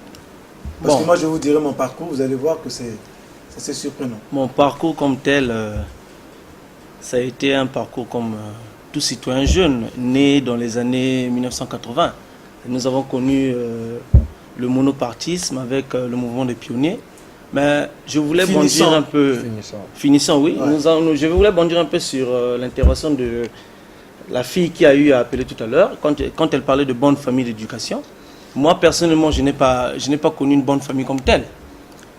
Parce que moi, je vous dirai mon parcours, vous allez voir que c'est surprenant. Mon parcours comme tel, ça a été un parcours comme tout citoyen jeune, né dans les années 1980. Nous avons connu le monopartisme avec le mouvement des pionniers. Mais je voulais bondir un peu... Finissant, oui. Ouais. Je voulais bondir un peu sur l'intervention de la fille qui a eu à appeler tout à l'heure, quand elle parlait de bonne famille d'éducation. Moi, personnellement, je n'ai pas connu une bonne famille comme telle.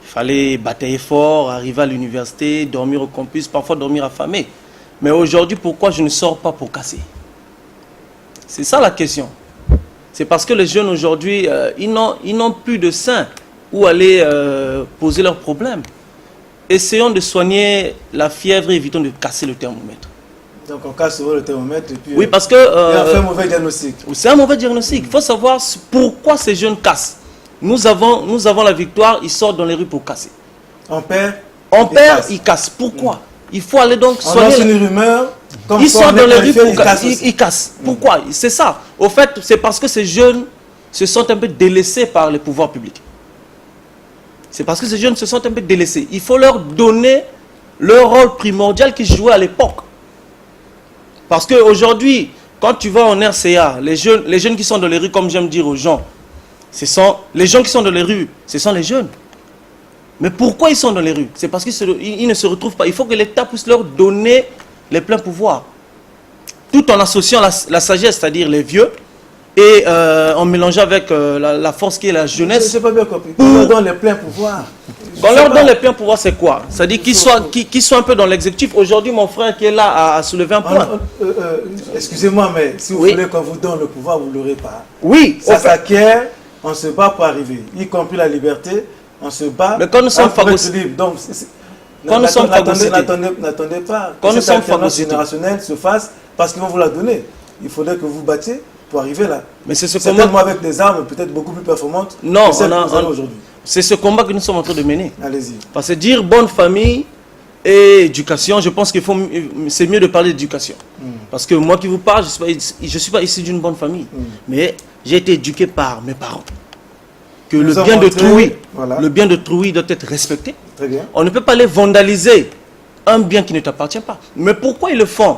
Il fallait batailler fort, arriver à l'université, dormir au campus, parfois dormir affamé. Mais aujourd'hui, pourquoi je ne sors pas pour casser? C'est ça la question. C'est parce que les jeunes aujourd'hui, ils n'ont plus de sein où aller poser leurs problèmes. Essayons de soigner la fièvre et évitons de casser le thermomètre. Donc on casse le thermomètre et puis... Oui, parce que... on fait un mauvais diagnostic. C'est un mauvais diagnostic. Il faut savoir pourquoi ces jeunes cassent. Nous avons la victoire, ils sortent dans les rues pour casser. On perd, ils cassent. Pourquoi? Il faut aller donc soigner... On lance une rumeur, comme ils sortent dans les rues pour casser. Ils cassent. Pourquoi? C'est ça. Au fait, c'est parce que ces jeunes se sentent un peu délaissés par les pouvoirs publics. C'est parce que ces jeunes se sentent un peu délaissés. Il faut leur donner leur rôle primordial qu'ils jouaient à l'époque. Parce qu'aujourd'hui, quand tu vas en RCA, les jeunes qui sont dans les rues, comme j'aime dire aux gens, les gens qui sont dans les rues, ce sont les jeunes. Mais pourquoi ils sont dans les rues? C'est parce qu'ils ne se retrouvent pas. Il faut que l'État puisse leur donner les pleins pouvoirs. Tout en associant la sagesse, c'est-à-dire les vieux, et en mélangeant avec la force qui est la jeunesse. Je n'ai pas bien compris. On leur donne les pleins pouvoirs. Quand on leur donne les pleins pouvoirs, c'est quoi? C'est-à-dire qu'ils soient un peu dans l'exécutif. Aujourd'hui, mon frère qui est là a soulevé un point. Excusez-moi, mais si vous voulez qu'on vous donne le pouvoir, vous ne l'aurez pas. Oui. Ça s'acquiert, on se bat pour arriver. Y compris la liberté, on se bat. Mais quand nous sommes phagocytés. Donc, quand nous sommes phagocytés. N'attendez pas Quand que nous cette sommes phagocytés générationnelle se fasse parce qu'ils vont vous la donner. Il faudrait que vous battiez pour arriver là. Mais c'est ce combat avec des armes peut-être beaucoup plus performantes que celles que vous avez aujourd'hui. C'est ce combat que nous sommes en train de mener. Allez-y. Parce que dire bonne famille et éducation, je pense qu'il c'est mieux de parler d'éducation. Parce que moi qui vous parle, je suis pas issu d'une bonne famille. Mais j'ai été éduqué par mes parents. Que le bien d'autrui doit être respecté. Très bien. On ne peut pas les vandaliser un bien qui ne t'appartient pas. Mais pourquoi ils le font?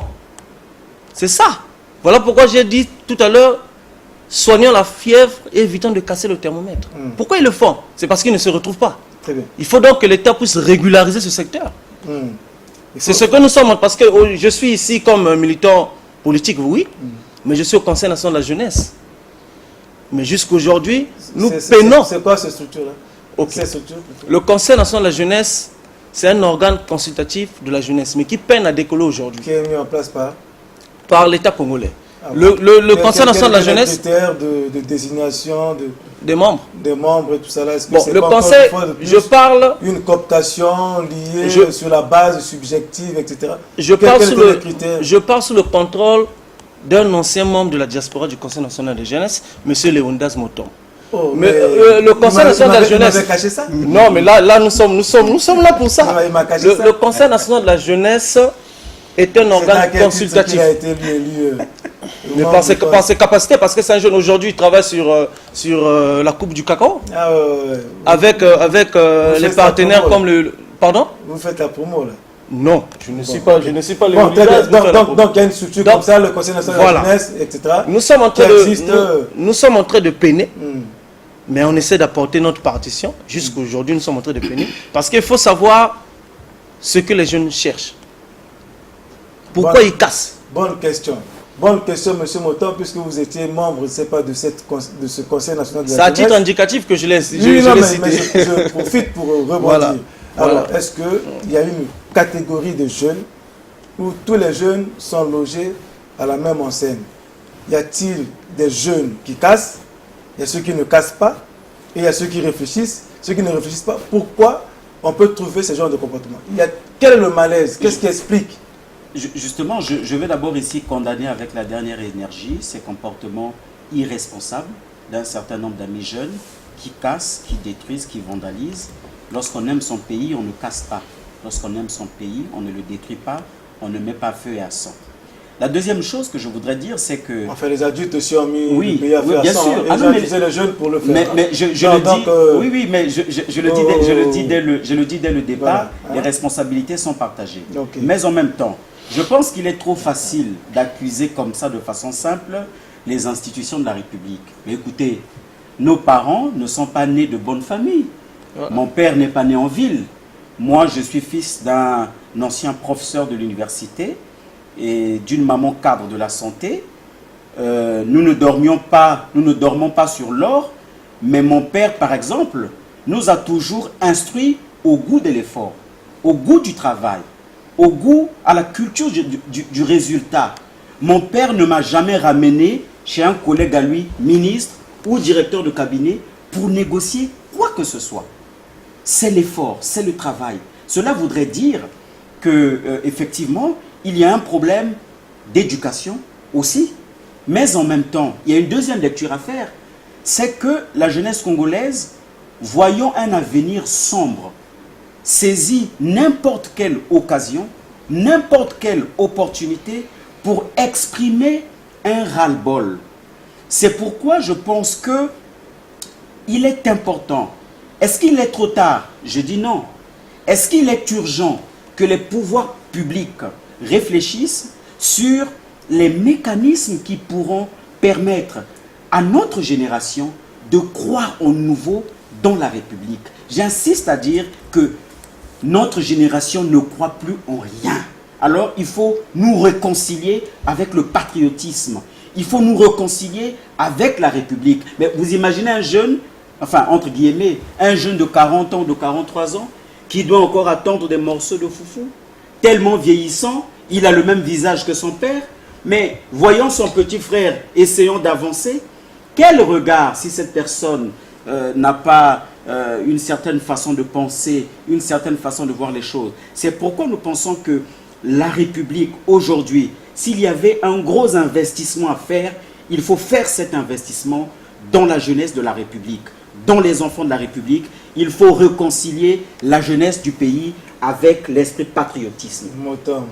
C'est ça. Voilà pourquoi j'ai dit tout à l'heure, soignant la fièvre et évitant de casser le thermomètre. Pourquoi ils le font? C'est parce qu'ils ne se retrouvent pas. Très bien. Il faut donc que l'État puisse régulariser ce secteur. C'est ce que nous sommes, parce que je suis ici comme militant politique, oui, mais je suis au Conseil national de la jeunesse. Mais jusqu'aujourd'hui, nous peinons. C'est quoi cette structure-là? Okay. Le Conseil national de la jeunesse, c'est un organe consultatif de la jeunesse, mais qui peine à décoller aujourd'hui. Qui est mis en place par l'État congolais. Le Conseil national de la jeunesse... Quels critères de désignation des membres. Des membres et tout ça là. Bon, le Conseil, je parle... Une cooptation liée sur la base subjective, etc. Je parle sous le contrôle d'un ancien membre de la diaspora du Conseil national de la jeunesse, M. Léonidas Motom. Oh, mais le Conseil national de la jeunesse... Vous m'avez caché ça? Non, mais là nous sommes là pour ça. Le Conseil national de la jeunesse est un organe consultatif. Qui a été élu, mais par ses capacités, parce que c'est un jeune aujourd'hui, il travaille sur la coupe du cacao. Avec les partenaires comme le... Pardon? Vous faites la promo là? Non, je ne suis pas le donc il y a une structure comme ça, le Conseil national de la jeunesse, etc. Nous sommes en train de peiner, mais on essaie d'apporter notre partition. Jusqu'aujourd'hui, nous sommes en train de peiner. Parce qu'il faut savoir ce que les jeunes cherchent. Pourquoi ils cassent? Bonne question. Bonne question, M. Motom, puisque vous étiez membre, je ne sais pas, de ce Conseil national de la jeunesse. C'est à titre indicatif que je l'ai cité. Mais je profite pour rebondir. Voilà. Alors, est-ce qu'il y a une catégorie de jeunes où tous les jeunes sont logés à la même enseigne? Y a-t-il des jeunes qui cassent? Il y a ceux qui ne cassent pas et il y a ceux qui réfléchissent. Ceux qui ne réfléchissent pas, pourquoi on peut trouver ce genre de comportement. Quel est le malaise? Qu'est-ce qui explique? Justement, je vais d'abord ici condamner avec la dernière énergie ces comportements irresponsables d'un certain nombre d'amis jeunes qui cassent, qui détruisent, qui vandalisent. Lorsqu'on aime son pays, on ne casse pas. Lorsqu'on aime son pays, on ne le détruit pas, on ne met pas feu et à sang. La deuxième chose que je voudrais dire, c'est que... Enfin, les adultes aussi ont mis oui, le pays à feu à sang. sûr. Ils ont utilisé les jeunes pour le faire. Mais je le dis, oui, mais je le dis dès le départ, voilà, les responsabilités sont partagées. Okay. Mais en même temps, je pense qu'il est trop facile d'accuser comme ça, de façon simple, les institutions de la République. Mais écoutez, nos parents ne sont pas nés de bonne famille. Mon père n'est pas né en ville. Moi, je suis fils d'un ancien professeur de l'université et d'une maman cadre de la santé. Nous ne dormons pas sur l'or, mais mon père, par exemple, nous a toujours instruits au goût de l'effort, au goût du travail, au goût, à la culture du résultat. Mon père ne m'a jamais ramené chez un collègue à lui, ministre ou directeur de cabinet, pour négocier quoi que ce soit. C'est l'effort, c'est le travail. Cela voudrait dire que, effectivement, il y a un problème d'éducation aussi, mais en même temps, il y a une deuxième lecture à faire, c'est que la jeunesse congolaise, voyant un avenir sombre, saisit n'importe quelle occasion, n'importe quelle opportunité pour exprimer un ras-le-bol. C'est pourquoi je pense que il est important. Est-ce qu'il est trop tard? Je dis non. Est-ce qu'il est urgent que les pouvoirs publics réfléchissent sur les mécanismes qui pourront permettre à notre génération de croire au nouveau dans la République? J'insiste à dire que notre génération ne croit plus en rien. Alors il faut nous réconcilier avec le patriotisme. Il faut nous réconcilier avec la République. Mais vous imaginez un jeune, enfin entre guillemets, un jeune de 40 ans ou de 43 ans qui doit encore attendre des morceaux de foufou, tellement vieillissant, il a le même visage que son père, mais voyant son petit frère essayant d'avancer, quel regard, si cette personne n'a pas une certaine façon de penser, une certaine façon de voir les choses. C'est pourquoi nous pensons que la République aujourd'hui, s'il y avait un gros investissement à faire, il faut faire cet investissement dans la jeunesse de la République, dans les enfants de la République. Il faut réconcilier la jeunesse du pays avec l'esprit de patriotisme. Motom,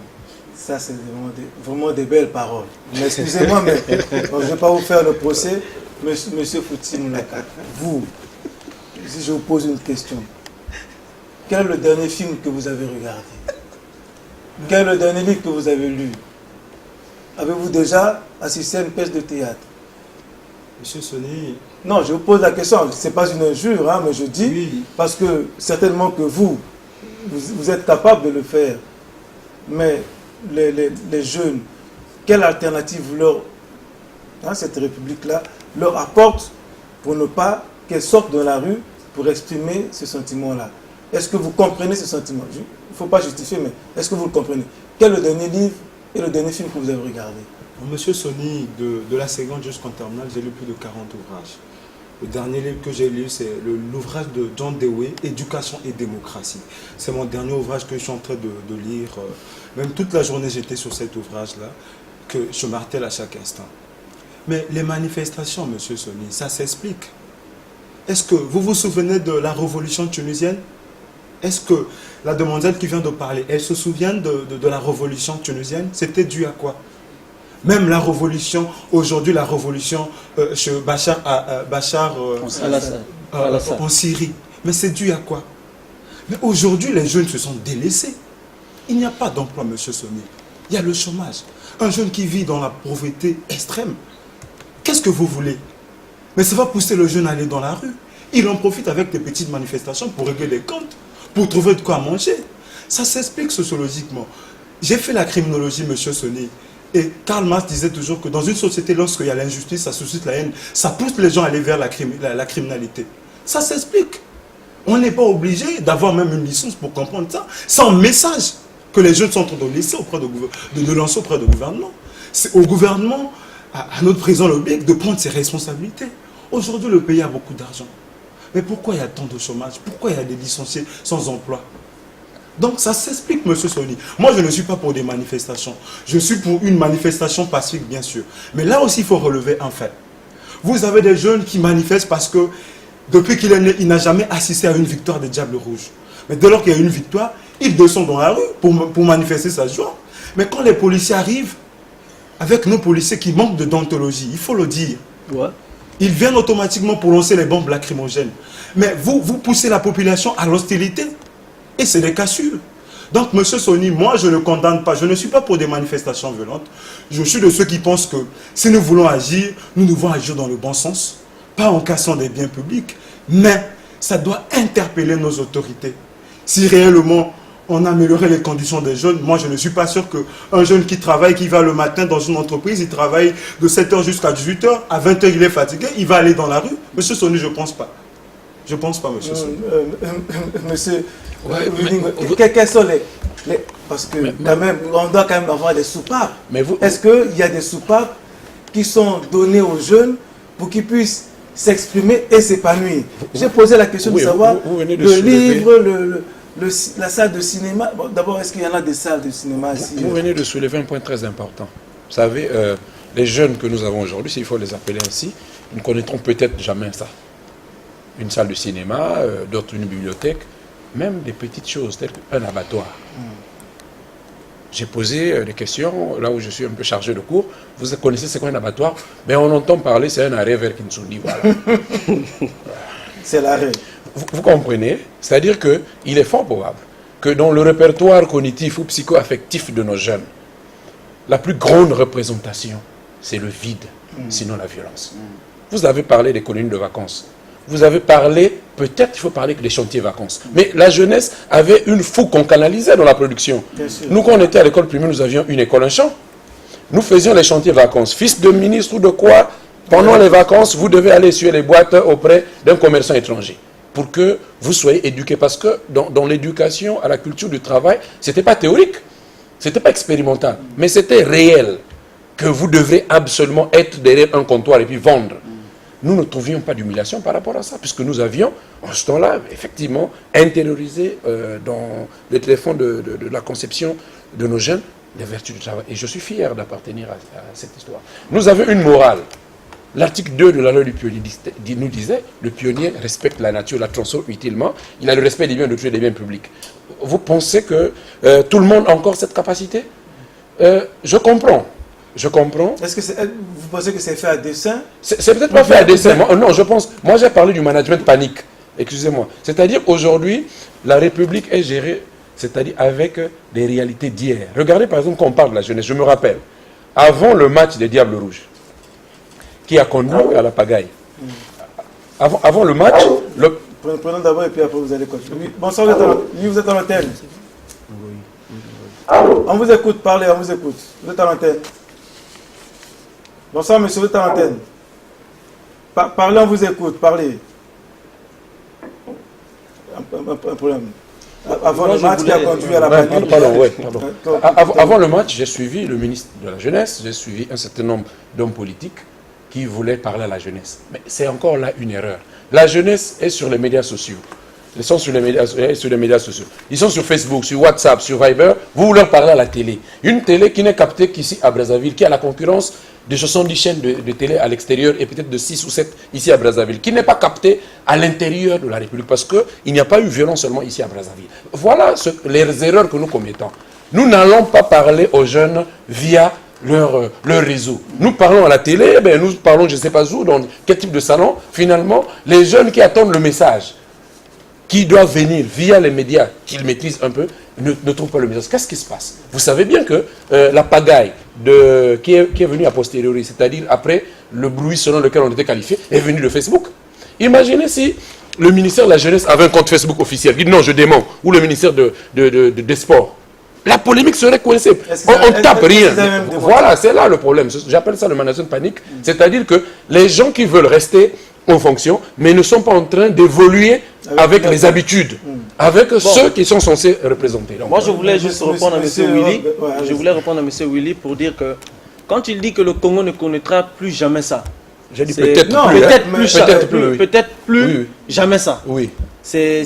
ça c'est vraiment des belles paroles. Mais excusez-moi, mais je ne vais pas vous faire le procès. Monsieur Fouti Moulaka, vous, si je vous pose une question, quel est le dernier film que vous avez regardé? Quel est le dernier livre que vous avez lu? Avez-vous déjà assisté à une pièce de théâtre? Monsieur Sonny... Non, je vous pose la question, ce n'est pas une injure, hein, mais je dis, oui, parce que certainement que vous êtes capable de le faire. Mais les jeunes, quelle alternative cette République-là leur apporte pour ne pas qu'elles sortent de la rue pour exprimer ce sentiment-là? Est-ce que vous comprenez ce sentiment? Il ne faut pas justifier, mais est-ce que vous le comprenez? Quel est le dernier livre et le dernier film que vous avez regardé? Monsieur Sonny, de la seconde jusqu'en terminale, j'ai lu plus de 40 ouvrages. Le dernier livre que j'ai lu, c'est l'ouvrage de John Dewey, Éducation et démocratie. C'est mon dernier ouvrage que je suis en train de lire. Même toute la journée, j'étais sur cet ouvrage-là, que je martèle à chaque instant. Mais les manifestations, monsieur Sonny, ça s'explique. Est-ce que vous vous souvenez de la révolution tunisienne? Est-ce que la demoiselle qui vient de parler, elle se souvient de la révolution tunisienne? C'était dû à quoi? Même la révolution, aujourd'hui la révolution chez Bachar en Syrie. Mais c'est dû à quoi? Mais aujourd'hui, les jeunes se sont délaissés. Il n'y a pas d'emploi, monsieur Sonny. Il y a le chômage. Un jeune qui vit dans la pauvreté extrême. Qu'est-ce que vous voulez? Mais ça va pousser le jeune à aller dans la rue. Il en profite avec des petites manifestations pour régler les comptes, pour trouver de quoi manger. Ça s'explique sociologiquement. J'ai fait la criminologie, monsieur Sonny. Et Karl Marx disait toujours que dans une société, lorsqu'il y a l'injustice, ça suscite la haine, ça pousse les gens à aller vers la criminalité. Ça s'explique. On n'est pas obligé d'avoir même une licence pour comprendre ça. C'est un message que les jeunes sont en train de laisser de lancer auprès du gouvernement. C'est au gouvernement, à notre président Lobek, de prendre ses responsabilités. Aujourd'hui, le pays a beaucoup d'argent. Mais pourquoi il y a tant de chômage? Pourquoi il y a des licenciés sans emploi? Donc ça s'explique, monsieur Soni. Moi, je ne suis pas pour des manifestations. Je suis pour une manifestation pacifique, bien sûr. Mais là aussi, il faut relever un fait. Vous avez des jeunes qui manifestent parce que depuis qu'il est né, il n'a jamais assisté à une victoire des Diables Rouges. Mais dès lors qu'il y a une victoire, il descend dans la rue pour manifester sa joie. Mais quand les policiers arrivent, avec nos policiers qui manquent de déontologie, il faut le dire, ils viennent automatiquement pour lancer les bombes lacrymogènes. Mais vous poussez la population à l'hostilité. Et c'est des cassures. Donc, monsieur Soni, moi, je ne condamne pas. Je ne suis pas pour des manifestations violentes. Je suis de ceux qui pensent que si nous voulons agir, nous devons agir dans le bon sens. Pas en cassant des biens publics. Mais ça doit interpeller nos autorités. Si réellement on améliorait les conditions des jeunes, moi, je ne suis pas sûr qu'un jeune qui travaille, qui va le matin dans une entreprise, il travaille de 7h jusqu'à 18h, à 20h, il est fatigué, il va aller dans la rue. Monsieur Soni, je ne pense pas. Je ne pense pas, monsieur Soni. Monsieur... Quels sont les... Parce que quand même, on doit quand même avoir des soupapes. Est-ce qu'il y a des soupapes qui sont données aux jeunes pour qu'ils puissent s'exprimer et s'épanouir? J'ai posé la question de savoir le livre, la salle de cinéma. Bon, d'abord, est-ce qu'il y en a des salles de cinéma ici? Vous venez de soulever un point très important. Vous savez, les jeunes que nous avons aujourd'hui, s'il faut les appeler ainsi, ils ne connaîtront peut-être jamais ça. Une salle de cinéma, d'autres une bibliothèque, même des petites choses telles qu'un abattoir. J'ai posé des questions, là où je suis un peu chargé de cours. Vous connaissez c'est quoi un abattoir? Mais on entend parler, c'est un arrêt vers Kinsoundi, voilà. C'est l'arrêt. Vous comprenez? C'est-à-dire qu'il est fort probable que dans le répertoire cognitif ou psycho-affectif de nos jeunes, la plus grande représentation, c'est le vide, sinon la violence. Vous avez parlé des colonies de vacances. Vous avez parlé, peut-être il faut parler que des chantiers vacances. Mais la jeunesse avait une fougue qu'on canalisait dans la production. Nous, quand on était à l'école primaire, nous avions une école, un champ. Nous faisions les chantiers vacances. Fils de ministre ou de quoi, pendant les vacances, vous devez aller sur les boîtes auprès d'un commerçant étranger pour que vous soyez éduqués. Parce que dans l'éducation à la culture du travail, ce n'était pas théorique, ce n'était pas expérimental, mais c'était réel que vous devrez absolument être derrière un comptoir et puis vendre. Nous ne trouvions pas d'humiliation par rapport à ça, puisque nous avions, en ce temps-là, effectivement, intériorisé dans les téléphones de la conception de nos jeunes les vertus du travail. Et je suis fier d'appartenir à cette histoire. Nous avions une morale. L'article 2 de la loi du pionnier nous disait le pionnier respecte la nature, la transforme utilement, il a le respect des biens d'autrui et des biens publics. Vous pensez que tout le monde a encore cette capacité? Je comprends. Je comprends. Est-ce que vous pensez que c'est fait à dessein? C'est peut-être pas fait à dessein. Non, je pense. Moi, j'ai parlé du management panique. Excusez-moi. C'est-à-dire aujourd'hui, la République est gérée, c'est-à-dire avec des réalités d'hier. Regardez par exemple quand on parle de la jeunesse. Je me rappelle, avant le match des Diables Rouges, qui a conduit à la pagaille. Avant le match, Prenons d'abord et puis après vous allez continuer. Bonsoir, vous êtes en antenne. On vous écoute, parlez, on vous écoute. Vous êtes en antenne. Bonsoir, monsieur, vous êtes en antenne. Parlez, on vous écoute, parlez. Un problème. Avant le match qui a conduit à la panique. Avant le match, j'ai suivi le ministre de la Jeunesse, j'ai suivi un certain nombre d'hommes politiques qui voulaient parler à la jeunesse. Mais c'est encore là une erreur. La jeunesse est sur les médias sociaux. Ils sont sur les médias sociaux. Ils sont sur Facebook, sur WhatsApp, sur Viber. Vous leur parlez à la télé. Une télé qui n'est captée qu'ici à Brazzaville, qui a la concurrence de 70 chaînes de télé à l'extérieur et peut-être de 6 ou 7 ici à Brazzaville, qui n'est pas captée à l'intérieur de la République parce qu'il n'y a pas eu violence seulement ici à Brazzaville. Voilà les erreurs que nous commettons. Nous n'allons pas parler aux jeunes via leur réseau. Nous parlons à la télé, nous parlons je ne sais pas où, dans quel type de salon. Finalement, les jeunes qui attendent le message, qui doivent venir via les médias qu'ils maîtrisent un peu, ne trouvent pas le message. Qu'est-ce qui se passe? Vous savez bien que la pagaille qui est venue a posteriori, c'est-à-dire après le bruit selon lequel on était qualifié, est venue de Facebook. Imaginez si le ministère de la Jeunesse avait un compte Facebook officiel, il dit non, je dément, ou le ministère des Sports. La polémique serait coincée. On ne tape rien. Voilà, c'est là le problème. J'appelle ça le management panique. C'est-à-dire que les gens qui veulent rester en fonction, mais ne sont pas en train d'évoluer avec les habitudes, avec ceux qui sont censés représenter. Donc, moi, je voulais juste répondre à M. Willy. Je voulais répondre à M. Willy pour dire que quand il dit que le Congo ne connaîtra plus jamais ça, J'ai dit C'est- peut-être non, plus. Peut-être mais- plus, peut-être plus, oui. peut-être plus, Oui, oui. jamais ça. Oui. C'est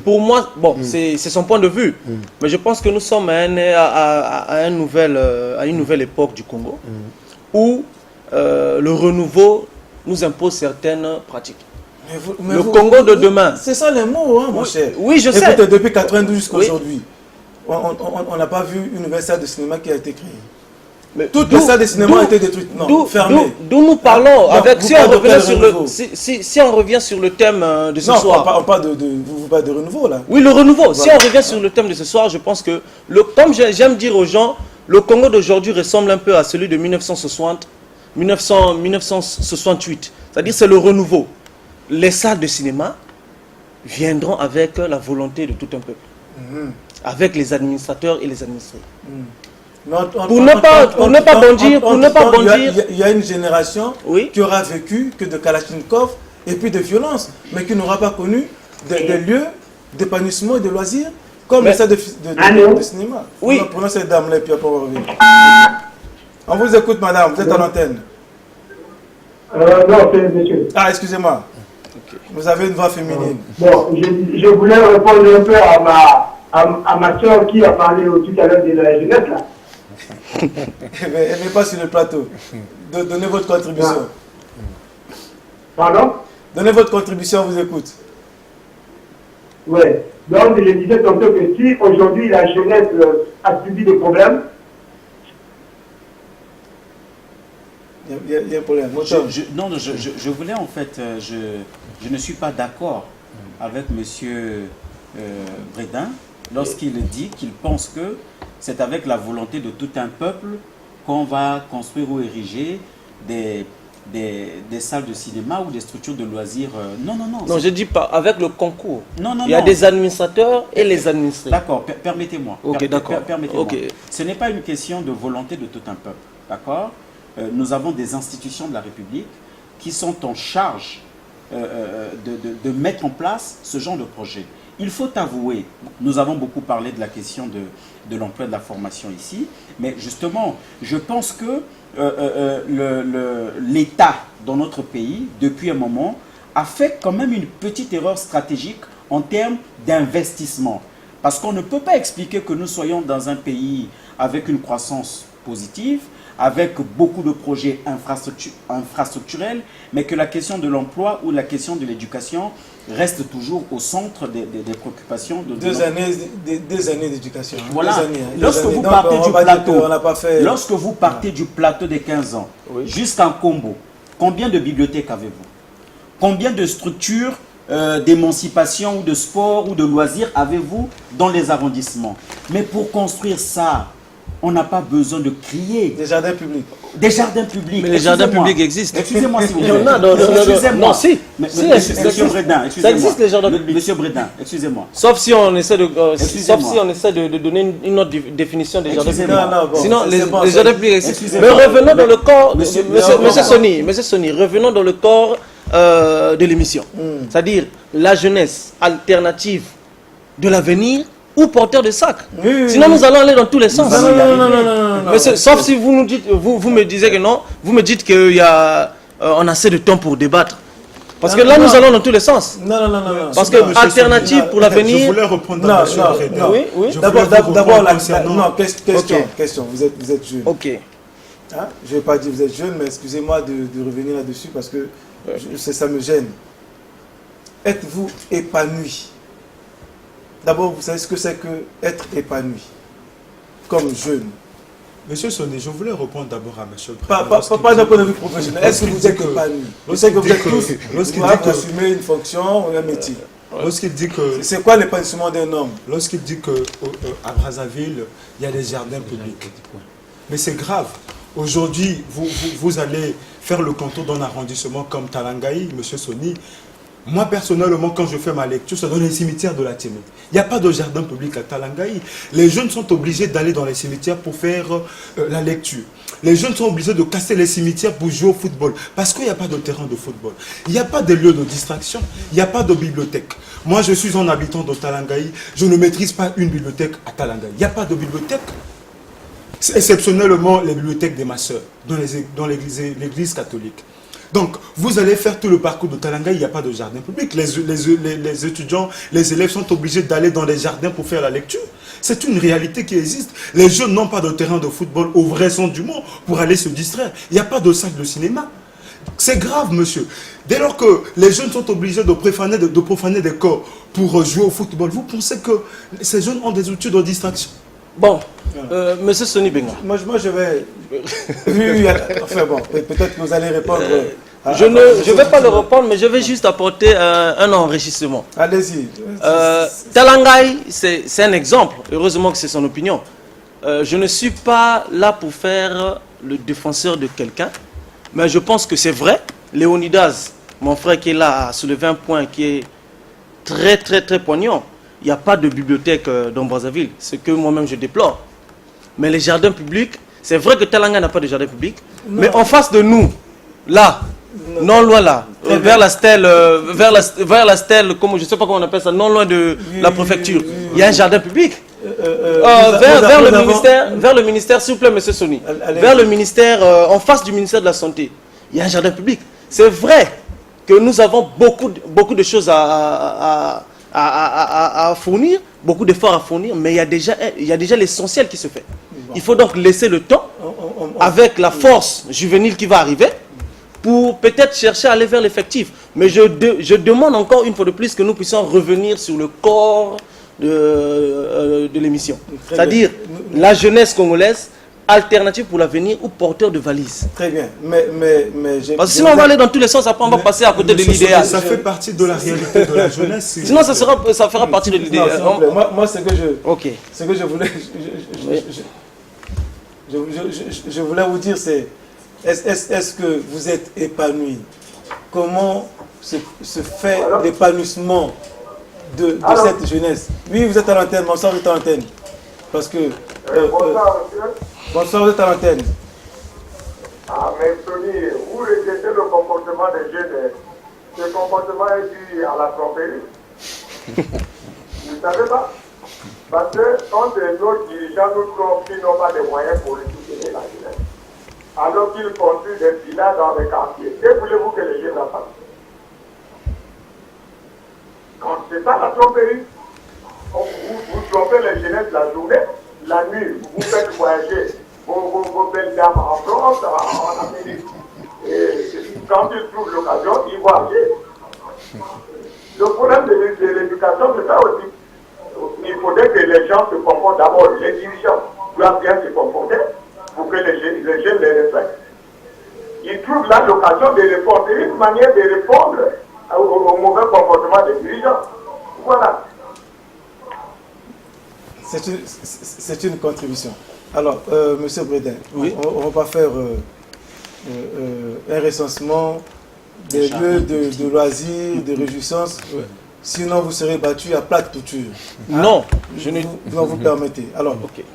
pour moi, bon, c'est son point de vue. Mais je pense que nous sommes à une nouvelle époque du Congo où le renouveau nous impose certaines pratiques. Le Congo de demain. C'est ça les mots, hein, mon cher. Oui, je Et sais. peut-être depuis 92 jusqu'à Oui. aujourd'hui, on n'a pas vu une nouvelle salle de cinéma qui a été créée. Mais Toutes les salles de cinéma ont été détruites. Non, fermées. D'où nous parlons Non, avec. vous Si on, parlez de revenait quel sur le, renouveau? si on revient sur le thème de ce Non, soir. on parle vous parlez de renouveau là. Oui, le renouveau. Si Voilà. on revient sur le thème de ce soir, je pense que, comme j'aime dire aux gens, le Congo d'aujourd'hui ressemble un peu à celui de 1968. C'est-à-dire c'est le renouveau. Les salles de cinéma viendront avec la volonté de tout un peuple. Avec les administrateurs et les administrés. Pour ne pas bondir, il y a une génération Oui. qui aura vécu que de Kalachnikov et puis de violence, mais qui n'aura pas connu des lieux d'épanouissement et de loisirs comme Mais- les salles de cinéma. Oui. Prenons cette dame-là et puis après on va revenir. On vous écoute, madame, vous êtes à l'antenne. Non, c'est monsieur. Ah, excusez-moi. Vous avez une voix féminine. Bon, je voulais répondre un peu à ma soeur qui a parlé tout à l'heure de la jeunesse là. Elle n'est pas sur le plateau. Donnez votre contribution. Pardon? Donnez votre contribution, on vous écoute. Oui. Donc, je disais tantôt que si aujourd'hui la jeunesse a subi des problèmes, Il y a un problème. Je voulais en fait, je ne suis pas d'accord avec monsieur Bredin lorsqu'il dit qu'il pense que c'est avec la volonté de tout un peuple qu'on va construire ou ériger des salles de cinéma ou des structures de loisirs. Non. Non, je dis pas avec le concours. Non. Il y a des administrateurs et les administrés. D'accord, permettez-moi. Ok, d'accord. Permettez-moi. Ok. Ce n'est pas une question de volonté de tout un peuple. D'accord? Nous avons des institutions de la République qui sont en charge de mettre en place ce genre de projet. Il faut avouer, nous avons beaucoup parlé de la question de l'emploi et de la formation ici, mais justement, je pense que l'État dans notre pays, depuis un moment, a fait quand même une petite erreur stratégique en termes d'investissement. Parce qu'on ne peut pas expliquer que nous soyons dans un pays avec une croissance positive, avec beaucoup de projets infrastructurels, mais que la question de l'emploi ou la question de l'éducation reste toujours au centre des préoccupations de Deux années d'éducation. Voilà. Deux années, hein. Lorsque Deux vous années. partez Donc, on du va dire plateau, qu'on n'a pas fait... lorsque vous partez du plateau des 15 ans jusqu'en Combo, combien de bibliothèques avez-vous? Combien de structures d'émancipation ou de sport ou de loisirs avez-vous dans les arrondissements? Mais pour construire ça, on n'a pas besoin de crier. Des jardins publics. Des jardins publics. Mais les jardins Excusez-moi. publics existent. Excusez-moi s'il vous Il y plaît. en a dans- Excusez-moi. non, si. Monsieur Bredin, excusez-moi. Ça existe les jardins publics. Monsieur Bredin, excusez-moi. Sauf si on essaie de, Excusez-moi. sauf si on essaie de donner une autre définition des jardins publics. Excusez-moi. Non, bon, Sinon, c'est bon, les ça- jardins publics existent. Mais Excusez-moi. revenons dans le corps, Monsieur- Monsieur Sony, revenons dans le corps de l'émission. C'est-à-dire la jeunesse alternative de l'avenir ou porteur de sac. Oui. Sinon, nous allons aller dans tous les sens. Non. Monsieur, sauf si vous nous dites, vous me disiez que non, vous me dites qu'il y a, on a assez de temps pour débattre. Parce que là, nous allons dans tous les sens. Non. Parce que Monsieur alternative Sony, pour Je l'avenir. voulais reprendre Non, à monsieur non, Bredin. non. Oui, oui. Je D'abord, voulais vous d'abord, reprendre concernant- non, question, Ok. question. Vous êtes jeune. Ok. Hein? Je ne vais pas dire vous êtes jeune, mais excusez-moi de revenir là-dessus parce que ça me gêne. Êtes-vous épanoui? D'abord, vous savez ce que c'est que être épanoui comme jeune? Monsieur Sonné, je voulais répondre d'abord à monsieur Bredin. Pas d'un point de vue professionnel. Est-ce que vous êtes épanoui? Je sais que vous êtes tous, lorsqu'il vous dit que- assumez une fonction ou un métier. Lorsqu'il dit que C'est quoi l'épanouissement d'un homme? Lorsqu'il dit qu'à Brazzaville, il y a des jardins publics. Mais c'est grave. Aujourd'hui, vous allez faire le contour d'un arrondissement comme Talangaï, M. Sony. Moi, personnellement, quand je fais ma lecture, c'est dans les cimetières de la Témé. Il n'y a pas de jardin public à Talangaï. Les jeunes sont obligés d'aller dans les cimetières pour faire la lecture. Les jeunes sont obligés de casser les cimetières pour jouer au football. Parce qu'il n'y a pas de terrain de football. Il n'y a pas de lieu de distraction. Il n'y a pas de bibliothèque. Moi, je suis un habitant de Talangaï. Je ne maîtrise pas une bibliothèque à Talangaï. Il n'y a pas de bibliothèque. C'est exceptionnellement les bibliothèques de ma soeur, dans l'église catholique. Donc, vous allez faire tout le parcours de Talanga, il n'y a pas de jardin public. Les étudiants, les élèves sont obligés d'aller dans les jardins pour faire la lecture. C'est une réalité qui existe. Les jeunes n'ont pas de terrain de football au vrai sens du mot pour aller se distraire. Il n'y a pas de salle de cinéma. C'est grave, monsieur. Dès lors que les jeunes sont obligés de profaner des corps pour jouer au football, vous pensez que ces jeunes ont des outils de distraction? Bon, monsieur Sony Benga. Moi, je vais... enfin bon, peut-être que vous allez répondre... Je ne vais pas le répondre, mais je vais juste apporter un enrichissement. Allez-y. Talangaï, c'est un exemple. Heureusement que c'est son opinion. Je ne suis pas là pour faire le défenseur de quelqu'un, mais je pense que c'est vrai. Léonidas, mon frère qui est là, a soulevé un point qui est très très très poignant. Il n'y a pas de bibliothèque dans Brazzaville, ce que moi-même je déplore. Mais les jardins publics, c'est vrai que Talanga n'a pas de jardin public, mais en face de nous, là, non loin là, vers la stèle, comme je ne sais pas comment on appelle ça, non loin de la préfecture, il y a un jardin public. Vers le ministère, s'il vous plaît, monsieur Sony, vers le ministère, en face du ministère de la Santé, il y a un jardin public. C'est vrai que nous avons beaucoup de choses à fournir, beaucoup d'efforts à fournir, mais il y a déjà l'essentiel qui se fait. Il faut donc laisser le temps, avec la force juvénile qui va arriver, pour peut-être chercher à aller vers l'effectif. Mais je demande encore une fois de plus que nous puissions revenir sur le corps de l'émission. C'est-à-dire la jeunesse congolaise, alternative pour l'avenir ou porteur de valises. Très bien, parce que sinon on va aller dans tous les sens, après on va passer à côté de l'idéal. Ça fait partie de la réalité de la jeunesse. Sinon ça fera partie de l'idéal. Moi ce que je voulais... Je voulais vous dire, c'est est-ce que vous êtes épanoui? Comment se fait l'épanouissement de cette jeunesse? Oui, vous êtes à l'antenne, bonsoir, vous êtes à l'antenne. Parce que... bonsoir, monsieur. Bonsoir, vous êtes à l'antenne. Ah, mais Tony, vous rejetez le comportement des jeunes. Ce comportement est dû à la tromperie. Vous ne savez pas? Parce que quand nos dirigeants nous trompent, ils n'ont pas de moyens pour récupérer la jeunesse. Alors qu'ils construisent des villas dans les quartiers. Que voulez-vous que les jeunes fassent? C'est ça la tromperie. Vous trompez les jeunesses la journée, la nuit, vous faites voyager vos belles dames en France, en Amérique. Et quand ils trouvent l'occasion, ils vont aller. Le problème de l'éducation, c'est ça aussi. Il faudrait que les gens se comportent d'abord, les dirigeants doivent bien se comporter pour que les jeunes les respectent. Ils trouvent là l'occasion de répondre. C'est une manière de répondre au mauvais comportement des dirigeants. Voilà. C'est une contribution. Alors, monsieur Bredin, oui. On ne va pas faire un recensement des lieux de loisirs, de réjouissance. Oui. Sinon, vous serez battu à plate couture. Non, je ne vous permettez. Alors, okay.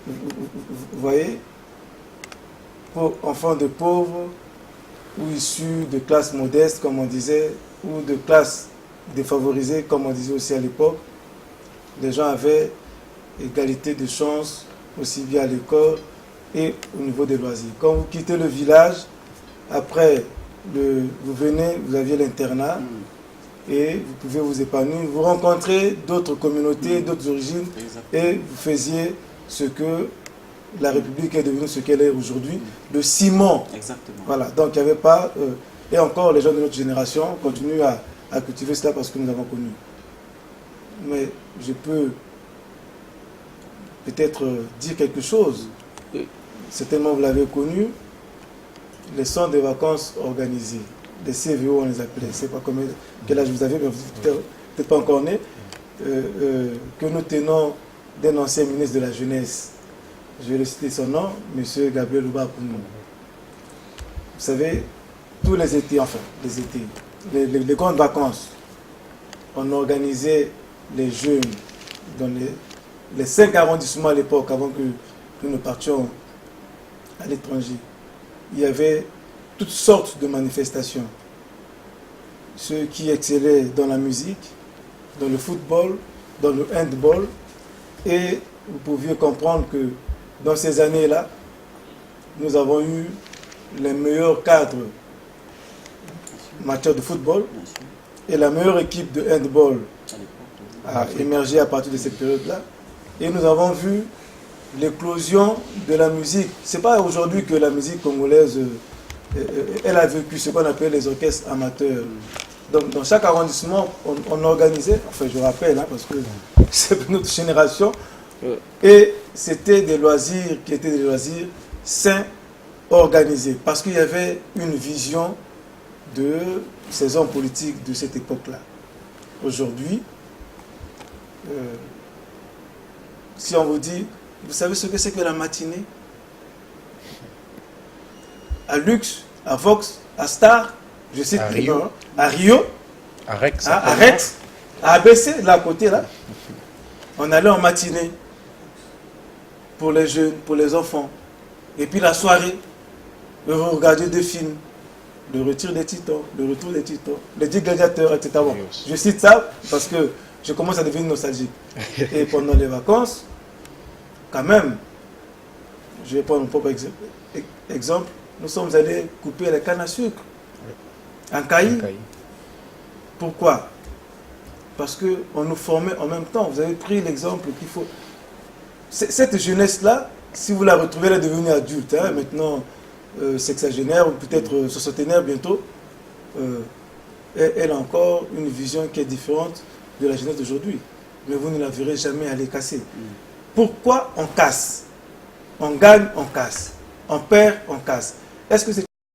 Vous voyez, pour enfants de pauvres ou issus de classes modestes, comme on disait, ou de classes défavorisées, comme on disait aussi à l'époque, les gens avaient égalité de chance, aussi bien à l'école et au niveau des loisirs. Quand vous quittez le village, après, vous venez, vous aviez l'internat et vous pouvez vous épanouir. Vous rencontrez d'autres communautés, d'autres origines et vous faisiez ce que la République est devenue, ce qu'elle est aujourd'hui, le ciment. Exactement. Voilà, donc il n'y avait pas... et encore, les gens de notre génération continuent à cultiver cela parce que nous avons connu. Mais je peux peut-être dire quelque chose. Certainement, vous l'avez connu. Les centres de vacances organisés, les CVO, on les appelait. Je ne sais pas quel âge vous avez, mais vous n'êtes peut-être pas encore né. Que nous tenons d'un ancien ministre de la Jeunesse. Je vais le citer son nom, M. Gabriel Louba Pounou. Vous savez, tous les étés, enfin, les grandes vacances, on organisait les jeunes dans les 5 arrondissements à l'époque, avant que nous ne partions à l'étranger. Il y avait toutes sortes de manifestations. Ceux qui excellaient dans la musique, dans le football, dans le handball. Et vous pouviez comprendre que dans ces années-là, nous avons eu les meilleurs cadres en matière de football et la meilleure équipe de handball a émergé à partir de cette période-là. Et nous avons vu l'éclosion de la musique. Ce n'est pas aujourd'hui que la musique congolaise, elle a vécu ce qu'on appelle les orchestres amateurs. Donc dans chaque arrondissement, on organisait, enfin je rappelle, hein, parce que c'est notre génération, et c'était des loisirs qui étaient des loisirs sains, organisés, parce qu'il y avait une vision de ces hommes politiques de cette époque-là. Aujourd'hui, si on vous dit, vous savez ce que c'est que la matinée? À Lux, à Vox, à Star, je cite à Rio, à Rex, à Rex, à ABC, là à côté, là, on allait en matinée pour les jeunes, pour les enfants. Et puis la soirée, vous regardez des films, le retour des titans, les 10 gladiateurs, etc. Bon, je cite ça parce que je commence à devenir nostalgique. Et pendant les vacances, quand même, je vais prendre mon propre exemple, nous sommes allés couper les cannes à sucre en Caï. Pourquoi? Parce qu'on nous formait en même temps. Vous avez pris l'exemple qu'il faut. Cette jeunesse-là, si vous la retrouvez, elle est devenue adulte. Hein, maintenant, sexagénaire ou peut-être soixantenaire bientôt. Elle a encore une vision qui est différente de la jeunesse d'aujourd'hui. Mais vous ne la verrez jamais aller casser. Pourquoi on casse? On gagne, on casse. On perd, on casse. Est-ce que c'est